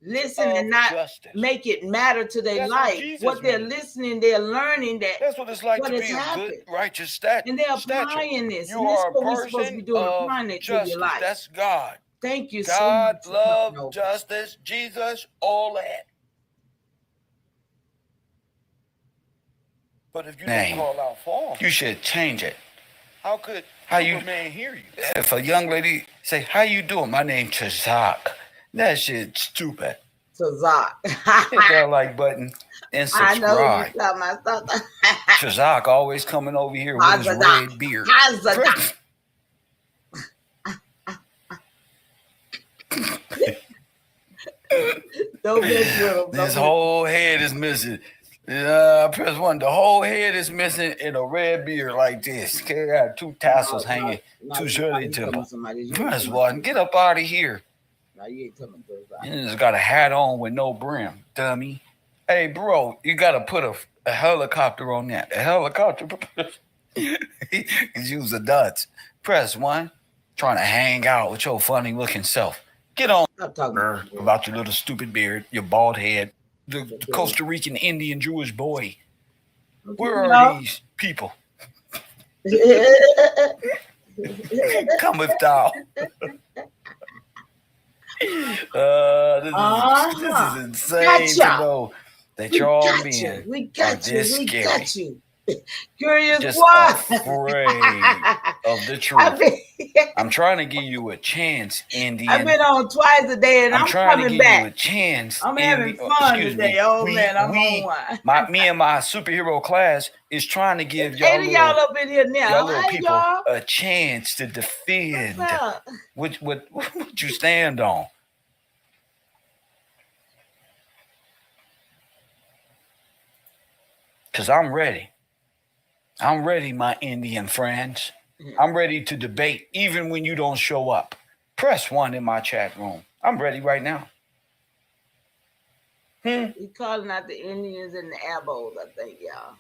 listen and not make it matter to their life. What they're listening, they're learning
that's what it's like to be a good, righteous statue.
And they're applying this.
You
and this
are
is what we're supposed to be doing, applying it to your life.
That's God.
Thank you
God,
so
much.
God,
love, justice, Jesus, all that. But if you don't call out for him, you should change it. How could Superman hear you? If a young lady say, "How you doing? My name's Chazak," that shit's stupid.
Chazak.
Hit that like button and subscribe.
I know myself.
Chazak always coming over here with his red beard. His whole head is missing. Press one. The whole head is missing in a red beard like this. Okay, got two tassels hanging, two Shirley temples. Press one. Get up out of here.
No, you ain't telling me.
You just got a hat on with no brim, dummy. Hey, bro, you got to put a helicopter on that. A helicopter. Use the nuts. Press one. Trying to hang out with your funny looking self. Get on about your little stupid beard, your bald head, the Costa Rican Indian Jewish boy. Where are these people? Come with thou. This is insane to know that y'all men are this scary.
Curious
just
why?
Afraid of the truth. I'm trying to give you a chance, Indian.
I've been on twice a day and I'm
trying
coming
to give
back.
you a chance.
I'm having fun today. Oh man, I'm on one.
Me and my superhero class is trying to give y'all
up in here now.
Y'all little people a chance to defend what you stand on. Cause I'm ready. I'm ready, my Indian friends. I'm ready to debate even when you don't show up. Press one in my chat room. I'm ready right now.
We calling out the Indians and the Abos, I think, y'all.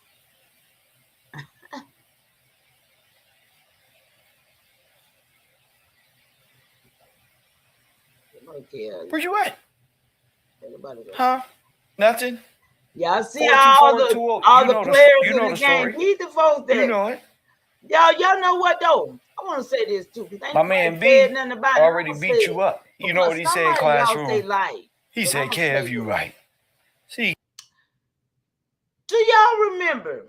Where you at? Huh? Nothing?
Y'all see all the players in the game. Read the folks there.
You know it.
Y'all know what though? I want to say this too.
My man B already beat you up. You know what he said, classroom? He said, Kev, you right. See.
Do y'all remember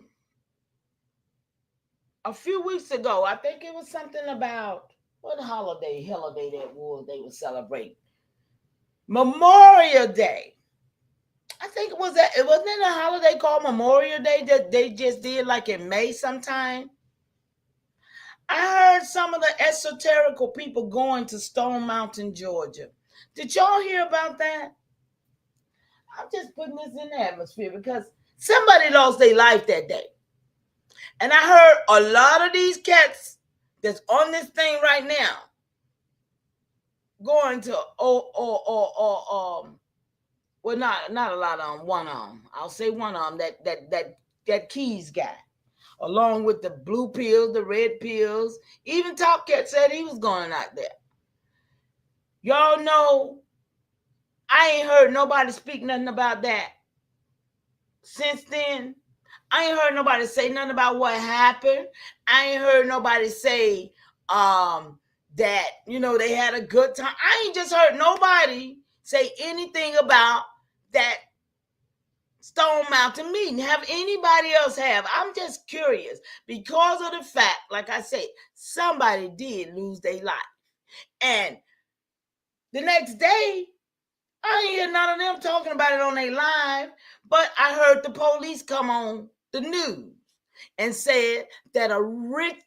a few weeks ago? I think it was something about what holiday that was they were celebrating. Memorial Day. I think it was that. It wasn't a holiday called Memorial Day that they just did like in May sometime. I heard some of the esoterical people going to Stone Mountain, Georgia. Did y'all hear about that? I'm just putting this in the atmosphere because somebody lost their life that day. And I heard a lot of these cats that's on this thing right now going to well, not a lot of them, one of them. I'll say one of them, that Keys guy, along with the blue pills, the red pills. Even Top Cat said he was going out there. Y'all know, I ain't heard nobody speak nothing about that since then. I ain't heard nobody say nothing about what happened. I ain't heard nobody say that, they had a good time. I ain't just heard nobody say anything about that Stone Mountain meeting. Have anybody else have? I'm just curious because of the fact, like I said, somebody did lose their life. And the next day, I ain't hear none of them talking about it on their live, but I heard the police come on the news and said that a ritual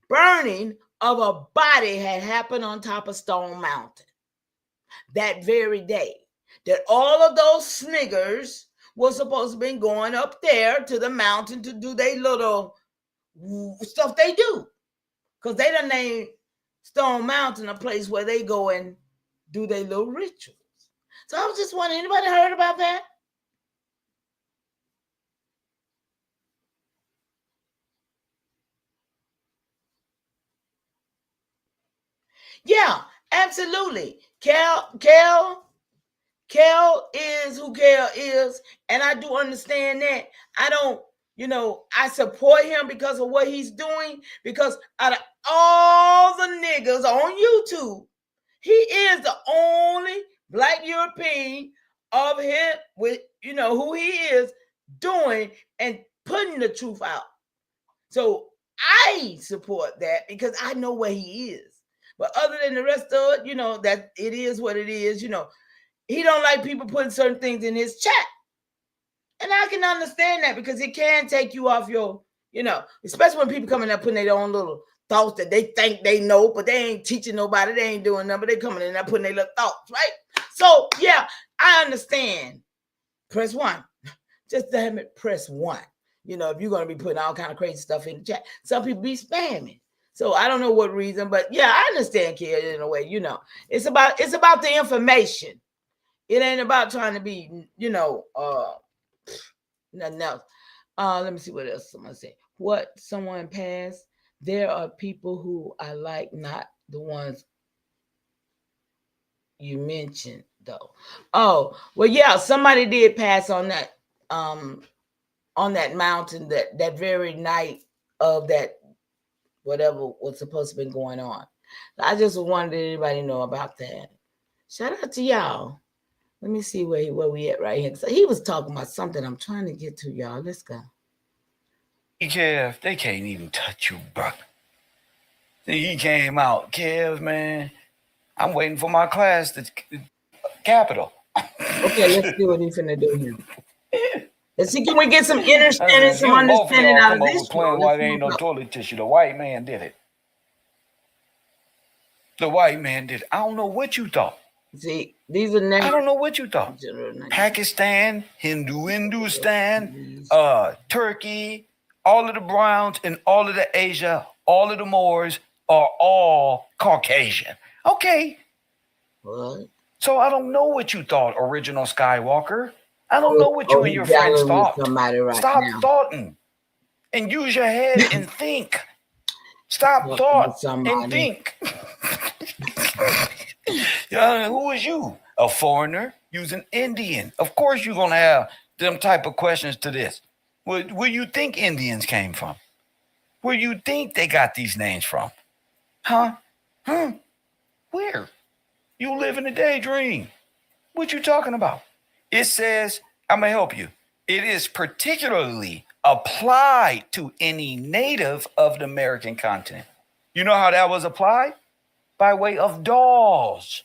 burning of a body had happened on top of Stone Mountain that very day. That all of those sniggers were supposed to be going up there to the mountain to do their little stuff they do. Because they done named Stone Mountain a place where they go and do their little rituals. So I was just wondering, anybody heard about that? Yeah, absolutely. Kel is who Kel is, and I do understand that. I don't, I support him because of what he's doing, because out of all the niggas on YouTube, he is the only Black European of him with, who he is doing and putting the truth out. So I support that because I know where he is. But other than the rest of it, that it is what it is, he don't like people putting certain things in his chat. And I can understand that because it can take you off your, especially when people coming up putting their own little thoughts that they think they know, but they ain't teaching nobody, they ain't doing nothing, but they coming in there putting their little thoughts, right? So, yeah, I understand. Press 1. Just damn it, press 1. If you're going to be putting all kind of crazy stuff in the chat. Some people be spamming. So I don't know what reason, but yeah, I understand, kid, in a way, It's about the information. It ain't about trying to be, nothing else. Let me see what else someone said. What someone passed. There are people who I like, not the ones you mentioned, though. Oh, well, yeah, somebody did pass on that mountain that very night of that whatever was supposed to be going on. I just wanted anybody to know about that. Shout out to y'all. Let me see where we at right here. So he was talking about something I'm trying to get to, y'all. Let's go.
Kev, they can't even touch you, bro. He came out. Kev, man, I'm waiting for my class to Capital.
Okay, let's see what he's finna do here. Let's see, can we get some understanding, some understanding out of this?
Playing why there ain't no toilet tissue. The white man did it. The white man did it. I don't know what you thought.
See, these are names.
I don't know what you thought. Pakistan, Hindustan, Turkey, all of the Browns and all of the Asia, all of the Moors are all Caucasian. Okay.
What?
So I don't know what you thought, original Skywalker. I don't know what you and your friends thought. Stop thoughting and use your head and think. Stop thought and think. Who is you? A foreigner using Indian. Of course you're going to have them type of questions to this. Where you think Indians came from? Where you think they got these names from? Huh? Where? You live in a daydream. What you talking about? It says, I'm going to help you. It is particularly applied to any native of the American continent. You know how that was applied? By way of dolls.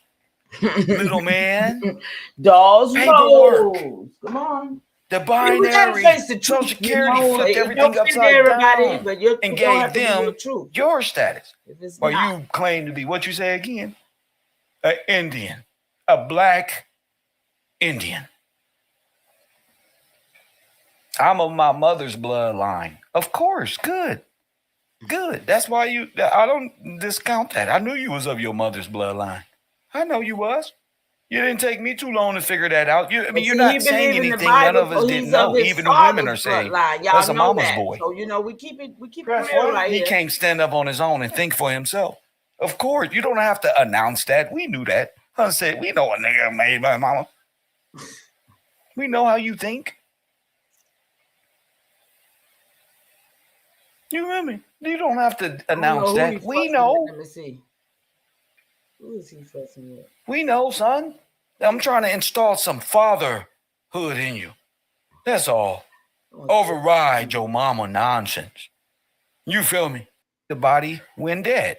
Little man.
Dolls
Paperwork.
rolls. Come on.
The binary.
We gotta face the
Social
truth,
Security flipped everything upside
everybody,
down
but
and gave them
truth.
your status. Or
not.
you claim to be, what you say again? An Indian. A black Indian. I'm of my mother's bloodline. Of course, good. Good. That's why I don't discount that. I knew you was of your mother's bloodline. I know you was. You didn't take me too long to figure that out. You're not saying anything none of us didn't know. Even the women are saying, that's a mama's boy.
So, we keep it real
right here. He can't stand up on his own and think for himself. Of course, you don't have to announce that. We knew that. I said, we know a nigga made by mama. We know how you think. You hear me? You don't have to announce that. We know.
Let me see. Who is he fussing with?
We know, son. I'm trying to install some fatherhood in you. That's all. Override your mama nonsense. You feel me? The body when dead.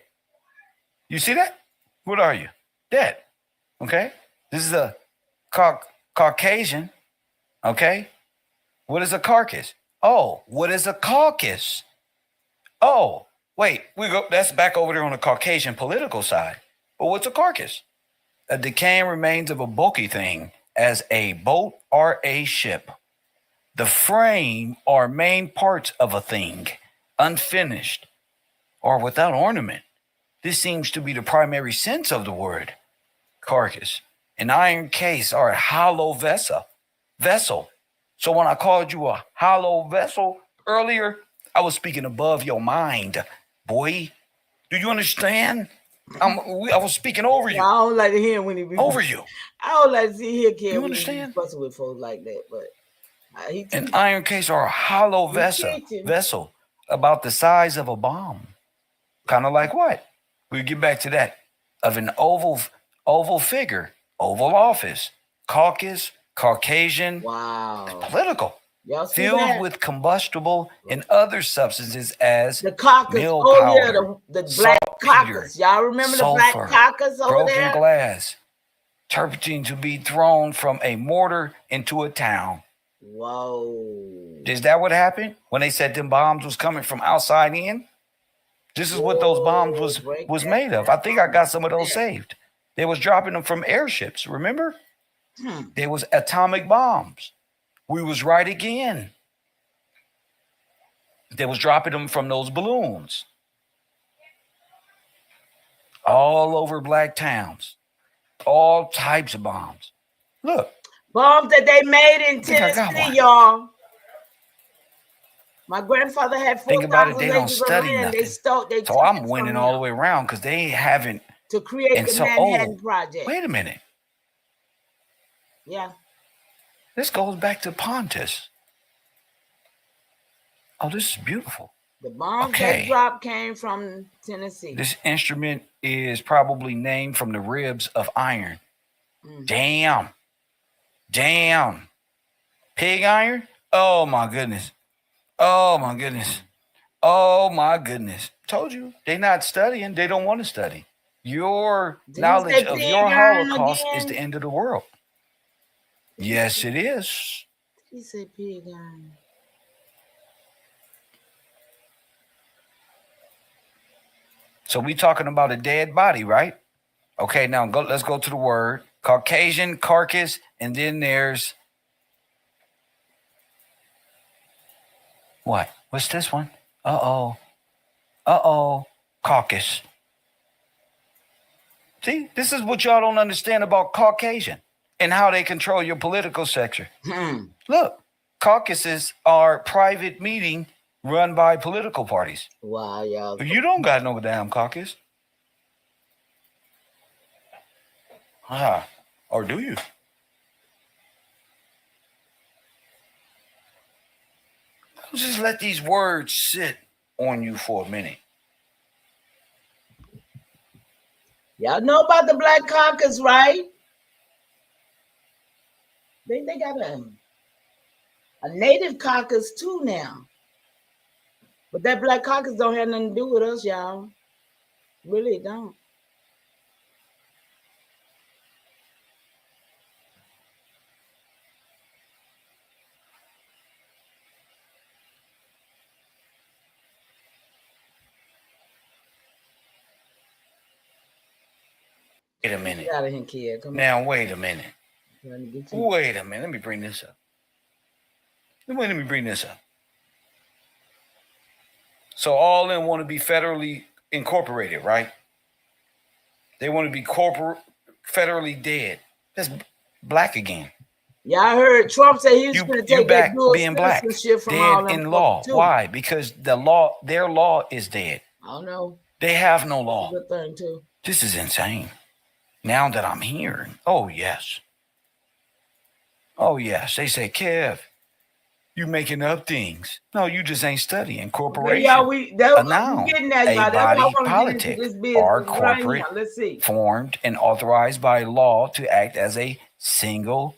You see that? What are you? Dead. Okay? This is a Caucasian. Okay? What is a carcass? Oh, what is a caucus? Oh, wait, that's back over there on the Caucasian political side. But what's a carcass? A decaying remains of a bulky thing, as a boat or a ship. The frame or main parts of a thing, unfinished or without ornament. This seems to be the primary sense of the word carcass. An iron case or a hollow vessel. So when I called you a hollow vessel earlier, I was speaking above your mind, boy. Do you understand? I was speaking over you.
I don't like to hear him when he be
over you.
I don't like to see him.
You understand?
Fussing with folks like that, but
an iron case or a hollow vessel about the size of a bomb. Kind of like what? We'll get back to that. Of an oval figure, oval office, caucus, Caucasian.
Wow.
Political. Filled with combustible and other substances as
the caucus.
Mill powder,
the black caucus. Y'all remember
sulfur,
the black caucus over
broken
there?
glass, turpentine to be thrown from a mortar into a town.
Whoa.
Is that what happened when they said them bombs was coming from outside in? This is what those bombs was made of. I think I got some of those saved. They was dropping them from airships, remember? They was atomic bombs. We was right again. They was dropping them from those balloons. All over black towns. All types of bombs. Look.
Bombs that they made in Tennessee, y'all. My grandfather had 4,000
Think about it, they don't study
land.
nothing. So I'm winning all the way around because they haven't.
To create the Manhattan Project.
Wait a minute.
Yeah.
This goes back to Pontus. Oh, this is beautiful.
The bombs that dropped came from Tennessee.
This instrument is probably named from the ribs of iron. Damn. Pig iron? Oh, my goodness. Oh, my goodness. Told you. They're not studying. They don't want to study. Your knowledge of your Holocaust is the end of the world. Yes, it is.
He said pig iron.
So we talking about a dead body, right? Okay, now let's go to the word. Caucasian, carcass, and then there's... What? What's this one? Uh-oh. Caucus. See, this is what y'all don't understand about Caucasian and how they control your political sector. Look, caucuses are private meeting run by political parties.
Wow, y'all.
You don't got no damn caucus. Or do you? Just let these words sit on you for a minute.
Y'all know about the Black Caucus, right? They got a native caucus too now. But that Black Caucus don't have nothing to do with us, y'all. Really don't.
Wait a minute.
Get out of here, kid. Come
now, wait a minute.
Wait
a minute. Let me bring this up. Let me bring this up. So all of them want to be federally incorporated, right? They want to be federally dead. That's black again.
Yeah, I heard Trump say he was going to take that dual citizenship from all them
in law.
Too.
Why? Because their law is dead.
I don't know.
They have no law.
That's a good thing too.
This is insane. Now that I'm hearing, oh yes. They say, Kev, you making up things. No, you just ain't studying. Corporation.
Yeah,
a noun, a body politic, or corporate, formed and authorized by law to act as a single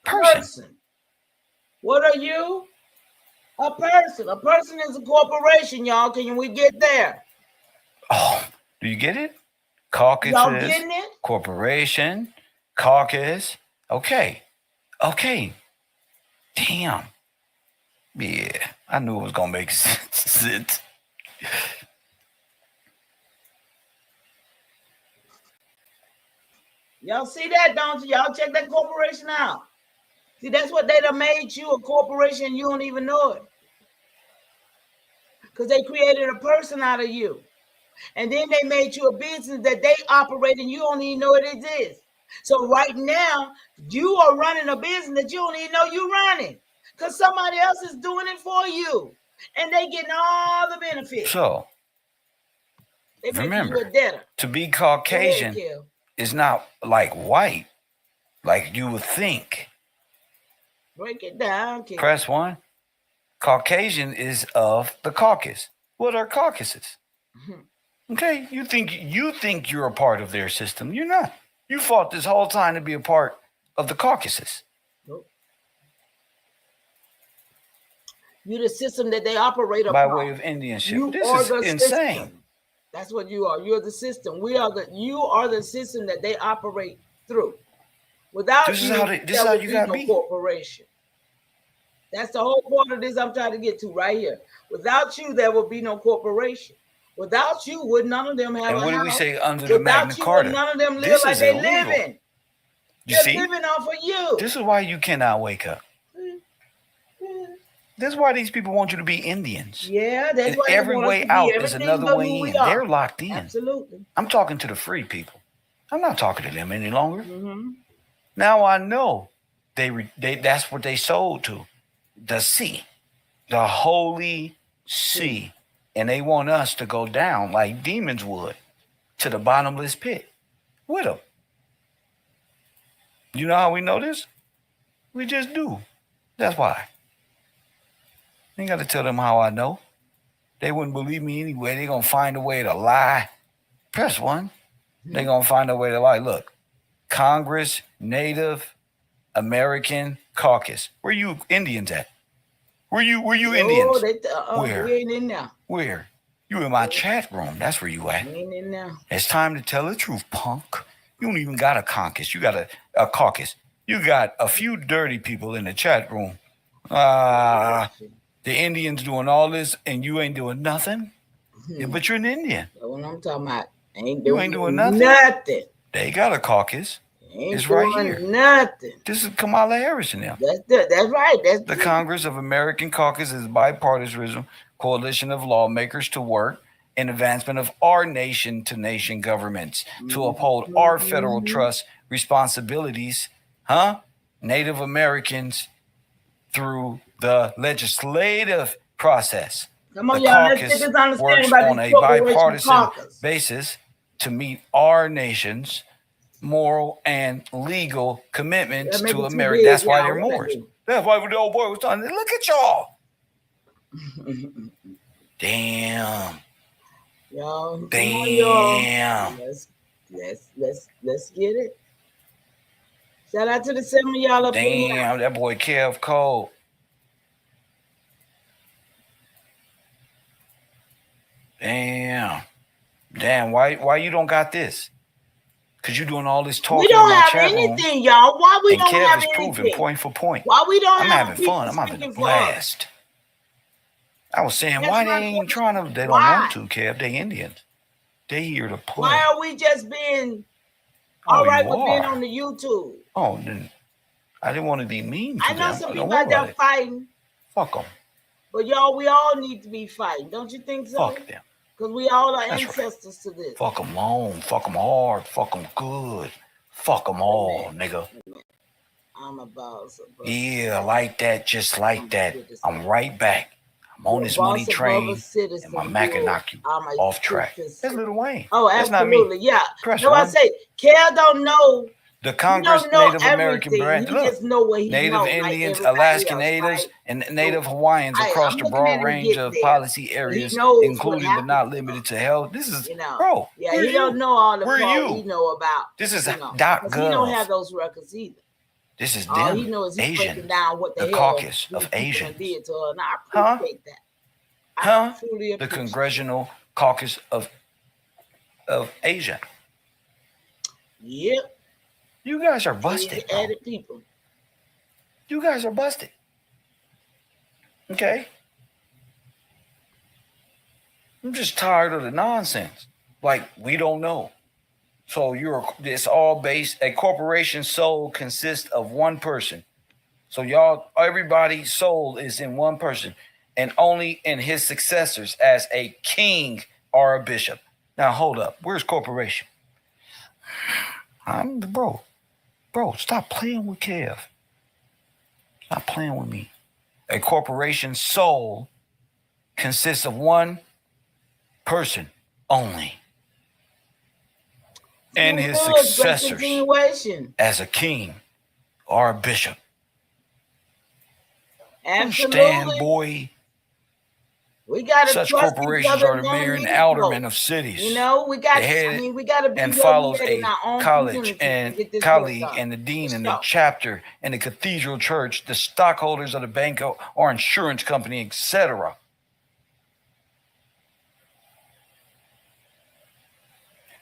person.
What are you? A person. A person is a corporation, y'all. Can we get there?
Oh, do you get it? Caucus,
y'all getting it?
Corporation, caucus. Okay. Damn. Yeah, I knew it was gonna make sense.
Y'all see that, don't you? Y'all check that corporation out. See, that's what they done made you, a corporation. You don't even know it. Because they created a person out of you. And then they made you a business that they operate and you don't even know it exists. So right now, you are running a business that you don't even know you're running. Because somebody else is doing it for you. And they getting all the benefits.
So,
they
remember,
you a debtor.
To be Caucasian is not like white, like you would think.
Break it down, kid.
Press 1. Caucasian is of the caucus. What are caucuses? Okay, you think you're a part of their system. You're not. You fought this whole time to be a part of the caucuses.
Nope. You're the system that they operate
by way of Indianship. This is insane.
System. That's what you are. You're the system. You are the system that they operate through. Without
this
you,
is how you got to be.
Corporation. That's the whole part of this I'm trying to get to right here. Without you, there will be no corporation. Without you, would none of them have
and
a house?
And what do we say under the Magna Carta?
None of them live like they living.
They're
living off of you.
This is why you cannot wake up. This is why these people want you to be Indians.
Yeah, that's
and
why
every way out is another way in. They're locked in.
Absolutely.
I'm talking to the free people. I'm not talking to them any longer. Now I know they that's what they sold to. The sea. The holy sea. And they want us to go down like demons would to the bottomless pit with them. You know how we know this? We just do. That's why. I ain't got to tell them how I know. They wouldn't believe me anyway. They're going to find a way to lie. Press 1. They're going to find a way to lie. Look, Congress, Native American Caucus. Where you Indians at? Where you Indians?
Where? We ain't in there.
Where? You in my chat room. That's where you at.
We ain't in there.
It's time to tell the truth, punk. You don't even got a caucus. You got a caucus. You got a few dirty people in the chat room. The Indians doing all this and you ain't doing nothing. Yeah, but you're an Indian.
That's what I'm talking about.
You ain't doing nothing. They got a caucus. It's right here.
Nothing.
This is Kamala Harris and them.
That's right. That's
the Congress of American Caucus is a bipartisan coalition of lawmakers to work in advancement of our nation-to-nation governments to uphold our federal trust responsibilities, Native Americans through the legislative process.
Come on,
the
y'all. Let's get this
works on a bipartisan basis to meet our nation's moral and legal commitments to America. That's why they're Moors. That's why the old boy was talking. Look at y'all. Damn.
Y'all, come
Damn.
on, y'all. Let's get it. Shout out to the 7 of y'all up in here.
Damn, that boy Kev cold. Damn, why you don't got this? Because you're doing all this talking.
We don't
in my
have
chat
anything, y'all. Why we
and
don't
Kev
have
is
anything?
proving point for point.
Why we don't
I'm
have
having fun. I'm having a blast. I was saying,
That's
why
my
they ain't
question.
trying to? They don't want to, Kev. They Indians. They here to play.
Why are we just being all right with being on the YouTube?
Oh, then I didn't want to be mean to
I know
them.
some people out there fighting.
Fuck them.
But y'all, we all need to be fighting. Don't you think so?
Fuck them.
Because we all are
That's
ancestors to this.
Fuck them long. Fuck them hard. Fuck them good. Fuck them all, nigga.
I'm a boss.
Yeah, like that, just like that. I'm right back. I'm on this money train, and my Mac can knock you off track. That's Lil Wayne.
Oh,
that's
absolutely.
Not me.
Yeah. No, I say, Kel don't know.
The Congress Native American brand.
Look, just know what he
Native
knows,
Indians,
like
Alaskan
else,
Natives,
right?
and Native Hawaiians across the broad range of policy areas, including but not limited to health. This is, bro.
Yeah, he don't know all the part he know about.
This is
.gov. He don't have those records either.
This is
all
them.
he knows he's
Asian.
breaking down what the
caucus of Asians.
Did to her, and I appreciate that.
The Congressional Caucus of Asia.
Yep.
You guys are busted.
Added people.
You guys are busted. Okay? I'm just tired of the nonsense. Like, we don't know. So it's all based, a corporation's soul consists of one person. So everybody's soul is in one person, and only in his successors as a king or a bishop. Now, hold up. Where's corporation? Bro, stop playing with Kev. Stop playing with me. A corporation's soul consists of one person only. And his successors as a king or a bishop.
Absolutely.
Understand, boy.
We got
such corporations are the mayor and aldermen of cities.
We got. We got to be
and follows a
college
and colleague and the dean and the chapter and the cathedral church, the stockholders of the bank or insurance company, etc.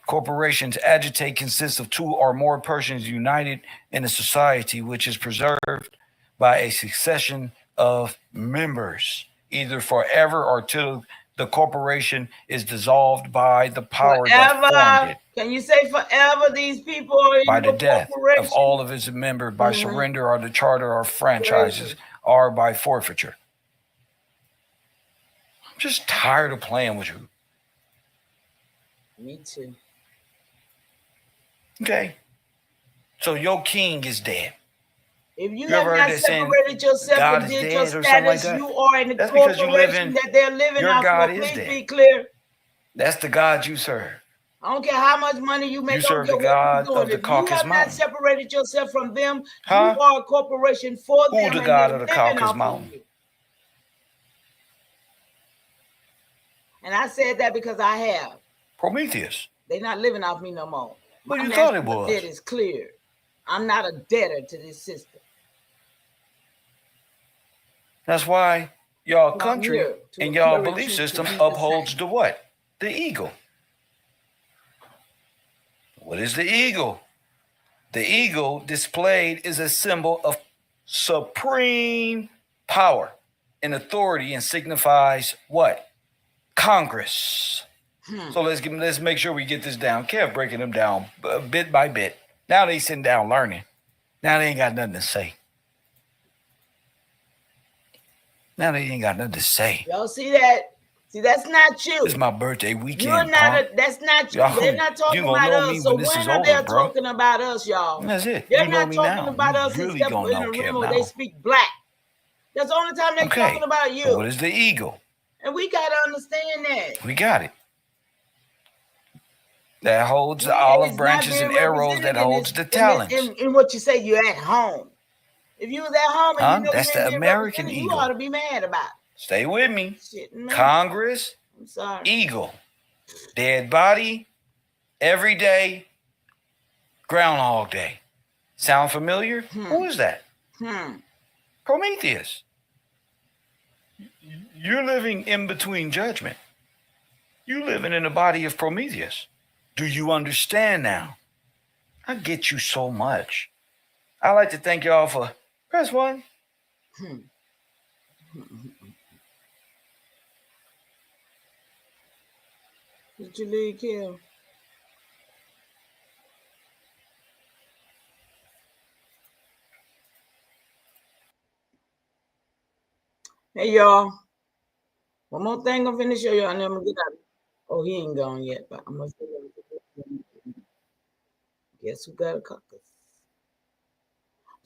Corporations agitate consists of two or more persons united in a society which is preserved by a succession of members, either forever or till the corporation is dissolved by the power that formed it.
Can you say forever? These people are in
by the death of all of its members, by surrender or the charter or franchises, or by forfeiture. I'm just tired of playing with you.
Me too.
Okay. So your king is dead.
If you have not separated yourself and did your status, you are in the corporation that they're living off of. Please be clear.
That's the God you serve.
I don't care how much money you make.
You serve the God of the Caucasus Mountain. If you have not
separated yourself from them, you are a corporation for them.
Who the God of the Caucasus Mountain?
And I said that because I have.
Prometheus.
They're not living off me no more.
But you thought it was.
Debt is clear. I'm not a debtor to this system.
That's why y'all country and y'all belief system upholds the what? The ego. What is the ego? The ego displayed is a symbol of supreme power and authority and signifies what? Congress. So let's make sure we get this down. Kev breaking them down bit by bit. Now they sitting down learning. Now they ain't got nothing to say. Now they ain't got nothing to say.
Y'all see that? See, that's not you.
It's my birthday weekend.
You're not. That's not you. They're not talking about us. So when are they talking about us, y'all?
That's it.
They're not talking about us except in the room where they speak black. That's the only time they're talking about you.
So what is the ego?
And we gotta understand that.
We got it. That holds the olive branches and arrows. That holds the talents.
In what you say, you're at home. If you was at home, and
that's the American
ego. You ought to be mad about it.
Stay with me.
Shit,
Congress,
I'm sorry.
eagle. Dead body, every day, Groundhog Day. Sound familiar? Who is that? Prometheus. You're living in between judgment. You're living in the body of Prometheus. Do you understand now? I get you so much. I'd like to thank y'all for press one.
Did you leave, Kim? Hey, y'all. One more thing I'm finna show y'all, and then I'm gonna get out. Oh, he ain't gone yet, but I'm gonna show y'all. Guess who got a caucus?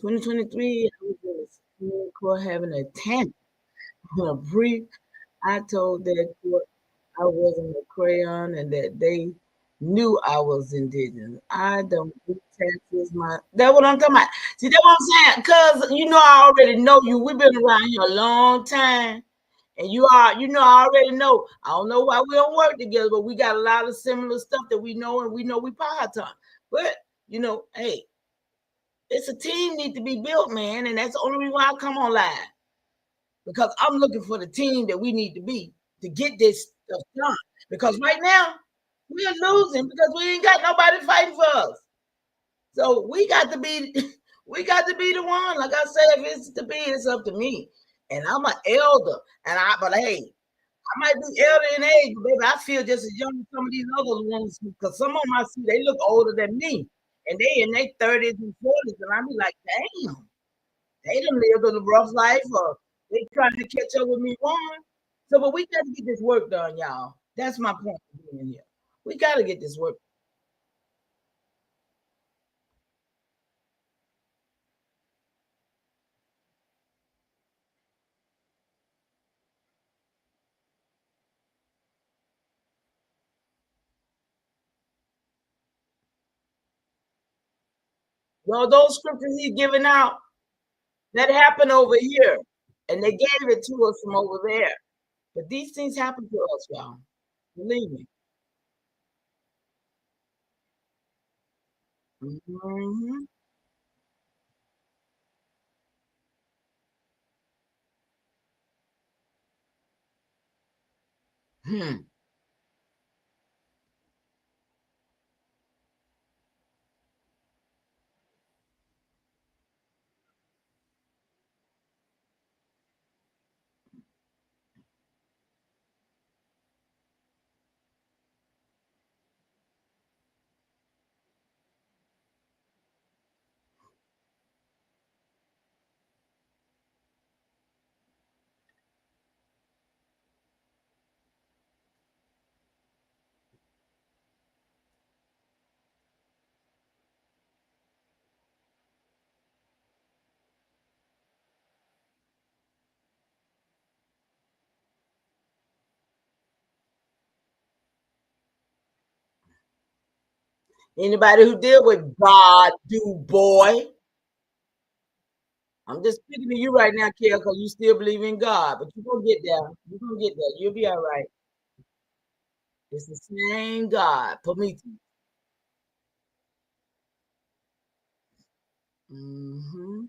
2023, I was in the Supreme Court having a tent. In a brief, I told that court I wasn't a crayon and that they knew I was indigenous. I don't do taxes. That's what I'm talking about. See, that's what I'm saying. Cause you know I already know you. We've been around here a long time. And I already know. I don't know why we don't work together, but we got a lot of similar stuff that we know, and we know we Powhatan. But hey, it's a team need to be built, man, and that's the only reason why I come on live. Because I'm looking for the team that we need to be to get this stuff done. Because right now, we are losing because we ain't got nobody fighting for us. So we got to be the one. Like I said, if it's to be, it's up to me. And I'm an elder. But hey, I might be elder in age, but baby, I feel just as young as some of these other ones because some of them I see they look older than me. And they in their 30s and 40s, and I be like, damn, they done lived a rough life or they trying to catch up with me one. So, but we got to get this work done, y'all. That's my point of being here. We got to get this work. Well, those scriptures he's giving out, that happened over here. And they gave it to us from over there. But these things happen to us, y'all. Believe me. Mm-hmm. Hmm. Anybody who deal with God, do boy. I'm just speaking to you right now, Kel, because you still believe in God, but you're going to get there. You're going to get there. You'll be all right. It's the same God. Prometheus. Mm-hmm.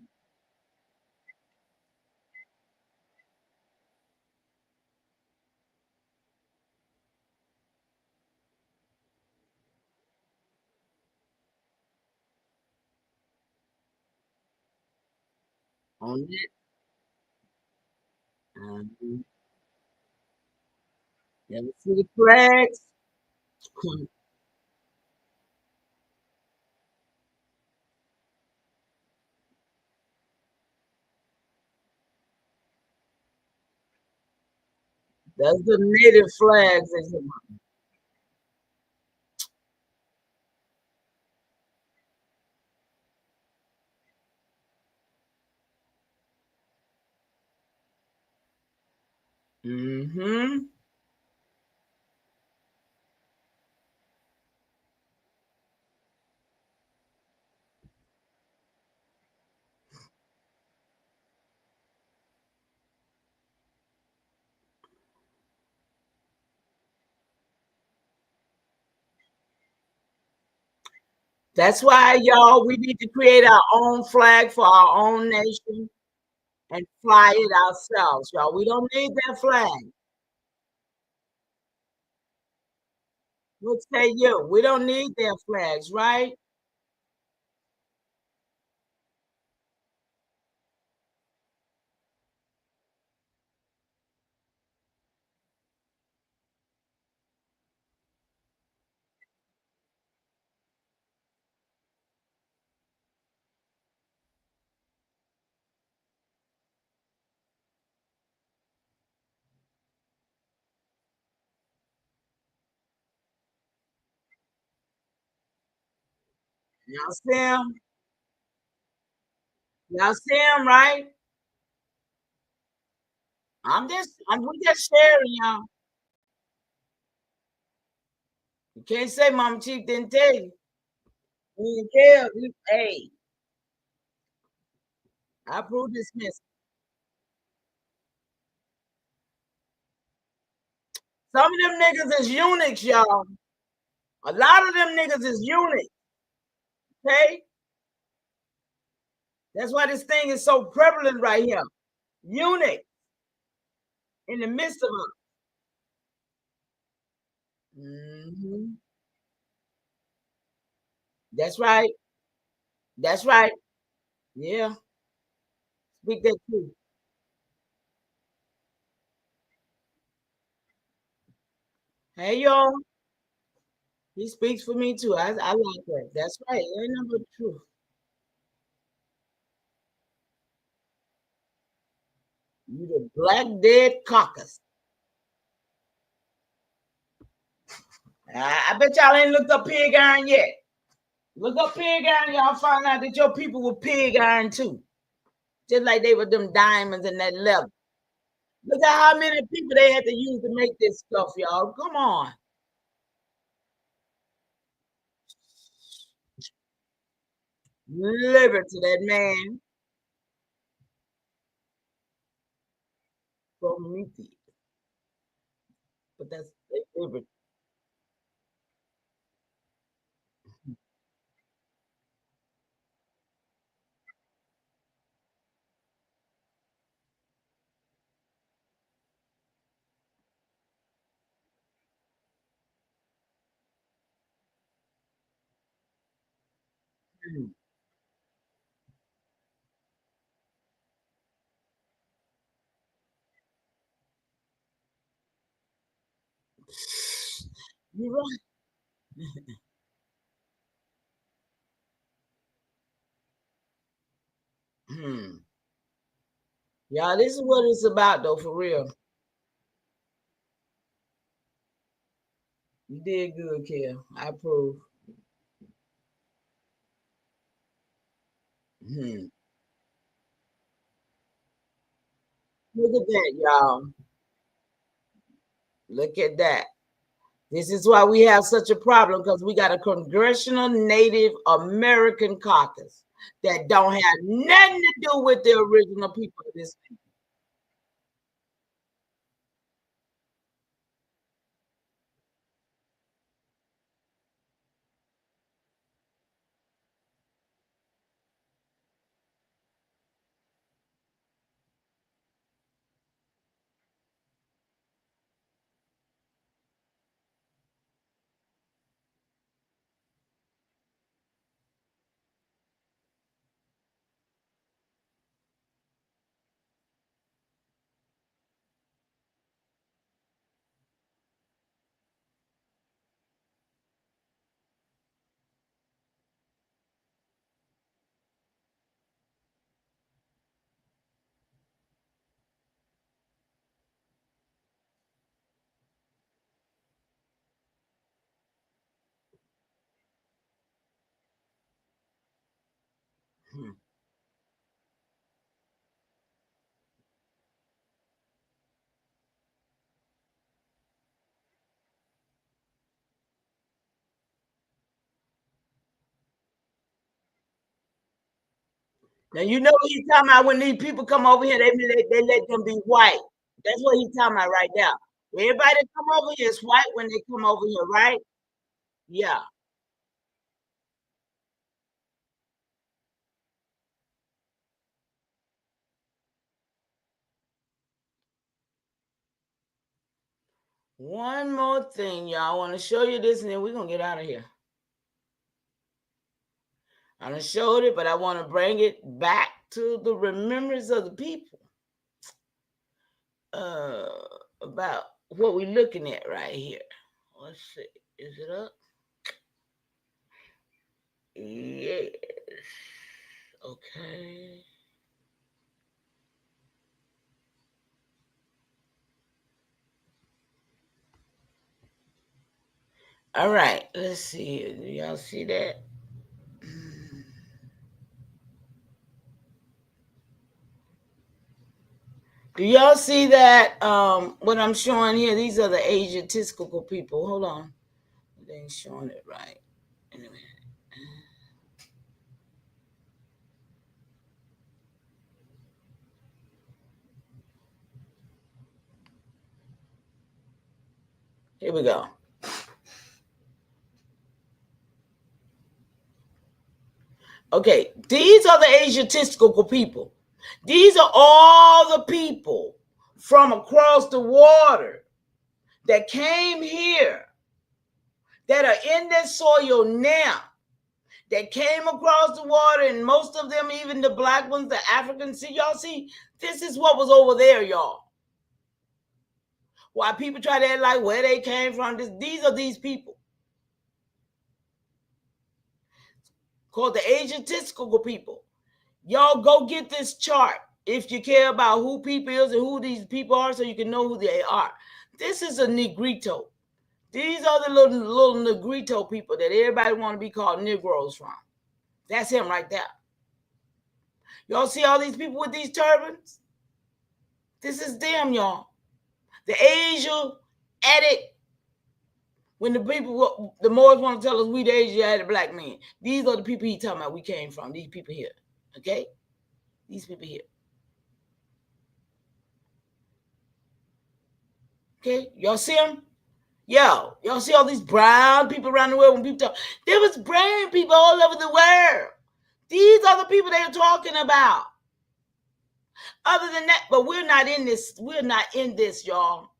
On it. Mm-hmm. Never see the flags. That's the native flags. Mm-hmm. That's why, y'all, we need to create our own flag for our own nation and fly it ourselves, y'all. We don't need that flag. What say you? We don't need their flags, right? Y'all see him? Y'all see him, right? We just sharing, y'all. You can't say Mama Chief didn't tell you. We didn't care. Hey, I approve this message. Some of them niggas is eunuchs, y'all. A lot of them niggas is eunuchs. Okay? That's why this thing is so prevalent right here. Eunuch in the midst of us. Mm-hmm. That's right. That's right. Yeah. Speak that truth. Hey, y'all. He speaks for me too. I like that. That's right. Ain't nothing but the truth. You the black dead caucus. I bet y'all ain't looked up pig iron yet. Look up pig iron, y'all find out that your people were pig iron too. Just like they were them diamonds and that leather. Look at how many people they had to use to make this stuff, y'all. Come on. Liberty, that man. Prometheus. But that's liberty. Hmm. You right. Hmm. Y'all, this is what it's about, though, for real. You did good, Kel. I approve. Hmm. Look at that, y'all. Look at that. This is why we have such a problem, because we got a congressional Native American caucus that don't have nothing to do with the original people of this. Hmm. Now you know what he's talking about when these people come over here, they let them be white. That's what he's talking about right now. Everybody that come over here is white when they come over here, right? Yeah. One more thing, y'all. I want to show you this, and then we're going to get out of here. I'm going to show it, but I want to bring it back to the remembrance of the people about what we're looking at right here. Let's see. Is it up? Yes. Okay. All right. Let's see. Do y'all see that? Do y'all see that? What I'm showing here, these are the Asiatistical people. Hold on. They ain't showing it right. In a minute. Here we go. Okay, these are the Asiatistical people. These are all the people from across the water that came here, that are in this soil now, that came across the water, and most of them, even the black ones, the Africans. See, y'all see, this is what was over there, y'all. Why people try to act like where they came from, these are these people. Called the Asiatistical people. Y'all go get this chart if you care about who people is and who these people are, so you can know who they are. This is a Negrito. These are the little Negrito people that everybody want to be called Negroes from. That's him right there. Y'all see all these people with these turbans? This is them, y'all. The Asiatic. When the people, the Moors want to tell us we the Asiatic black men. These are the people he talking about we came from. These people here. Okay? These people here. Okay? Y'all see them? Yo, y'all see all these brown people around the world when people talk? There was brown people all over the world. These are the people they are talking about. Other than that, but we're not in this. We're not in this, y'all.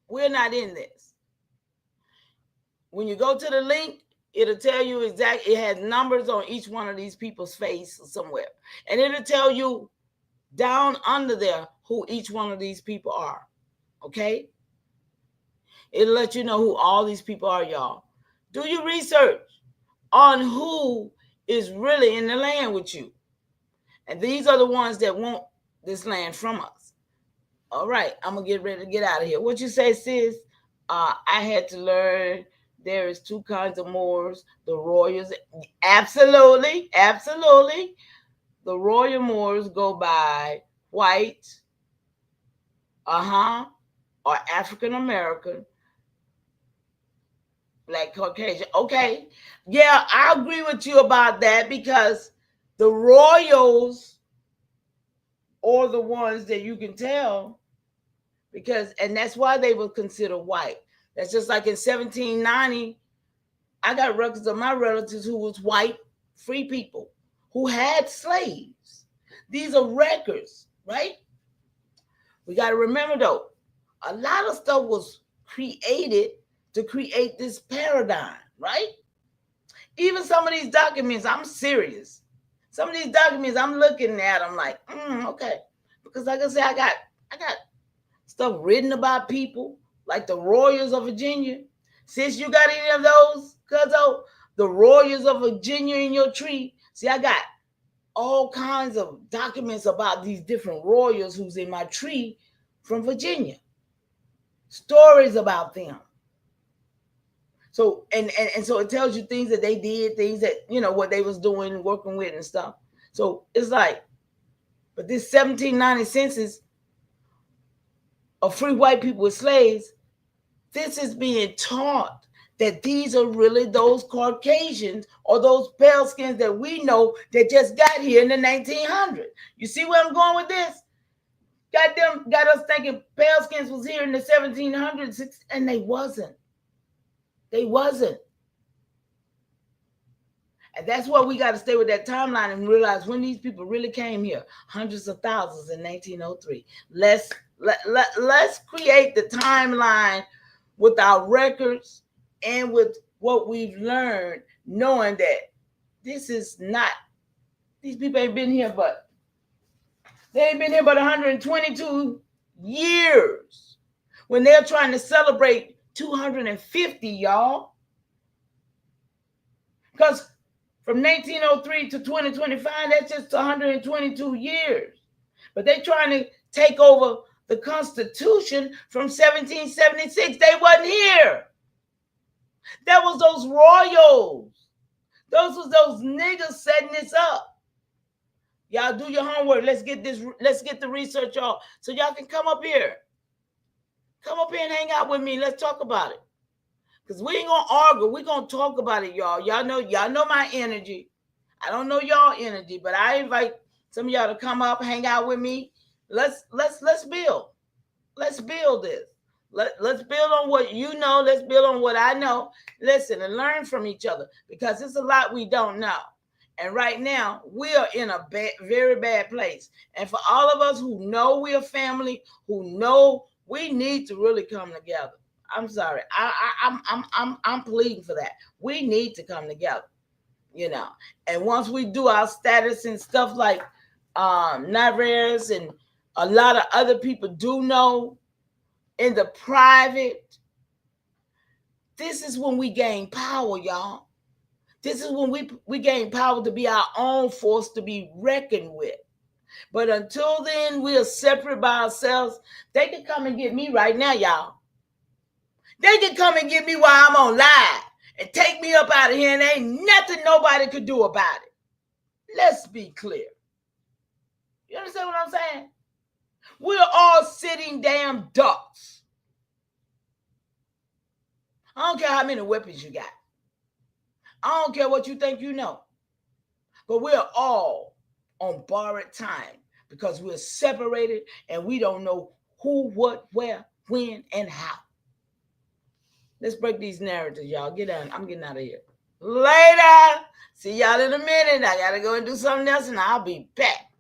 We're not in this. When you go to the link, it'll tell you exactly. It has numbers on each one of these people's face somewhere. And it'll tell you down under there who each one of these people are. Okay? It'll let you know who all these people are, y'all. Do your research on who is really in the land with you. And these are the ones that want this land from us. All right, I'm going to get ready to get out of here. What you say, sis? I had to learn there is two kinds of Moors. The Royals, absolutely, absolutely. The Royal Moors go by white, or African American, Black Caucasian. Okay, yeah, I agree with you about that, because the Royals are the ones that you can tell, and that's why they were considered white. That's just like in 1790, I got records of my relatives who was white, free people, who had slaves. These are records, right? We got to remember, though, a lot of stuff was created to create this paradigm, right? Even some of these documents, I'm serious. Some of these documents, I'm looking at them like, okay. Because like I said, I got stuff written about people like the Royals of Virginia. Since you got any of those, cuzzo, the Royals of Virginia in your tree, see, I got all kinds of documents about these different Royals who's in my tree from Virginia. Stories about them. So, and so it tells you things that they did, things that, what they was doing, working with and stuff. So it's like, but this 1790 census of free white people with slaves, this is being taught that these are really those Caucasians or those pale skins that we know that just got here in the 1900s. You see where I'm going with this? Got us thinking pale skins was here in the 1700s, and they wasn't. They wasn't. And that's why we got to stay with that timeline and realize when these people really came here, hundreds of thousands in 1903. Let's Let's create the timeline with our records and with what we've learned, knowing that this is not, these people ain't been here, but they ain't been here but 122 years when they're trying to celebrate 250, y'all. Because from 1903 to 2025, that's just 122 years. But they're trying to take over the Constitution from 1776. They wasn't here. That was those royals. Those was those niggas setting this up. Y'all do your homework. Let's get the research off so y'all can come up here. Come up here and hang out with me. Let's talk about it. Because we ain't gonna argue. We're gonna talk about it, y'all. Y'all know my energy. I don't know y'all energy, but I invite some of y'all to come up, hang out with me. Let's build. Let's build this. Let's build on what you know. Let's build on what I know. Listen and learn from each other, because it's a lot we don't know. And right now, we are in a very bad place. And for all of us who know we're family, who know we need to really come together. I'm sorry. I'm pleading for that. We need to come together, you know. And once we do our status and stuff like NARRATIVESA and a lot of other people do know in the private, this is when we gain power, y'all. This is when we gain power to be our own force to be reckoned with. But until then, we are separate by ourselves. They can come and get me right now, y'all. They can come and get me while I'm on live and take me up out of here, and ain't nothing nobody could do about it. Let's be clear. You understand what I'm saying? We're all sitting damn ducks. I don't care how many weapons you got. I don't care what you think you know. But we're all on borrowed time because we're separated and we don't know who, what, where, when, and how. Let's break these narratives, y'all. Get out. I'm getting out of here. Later. See y'all in a minute. I got to go and do something else, and I'll be back.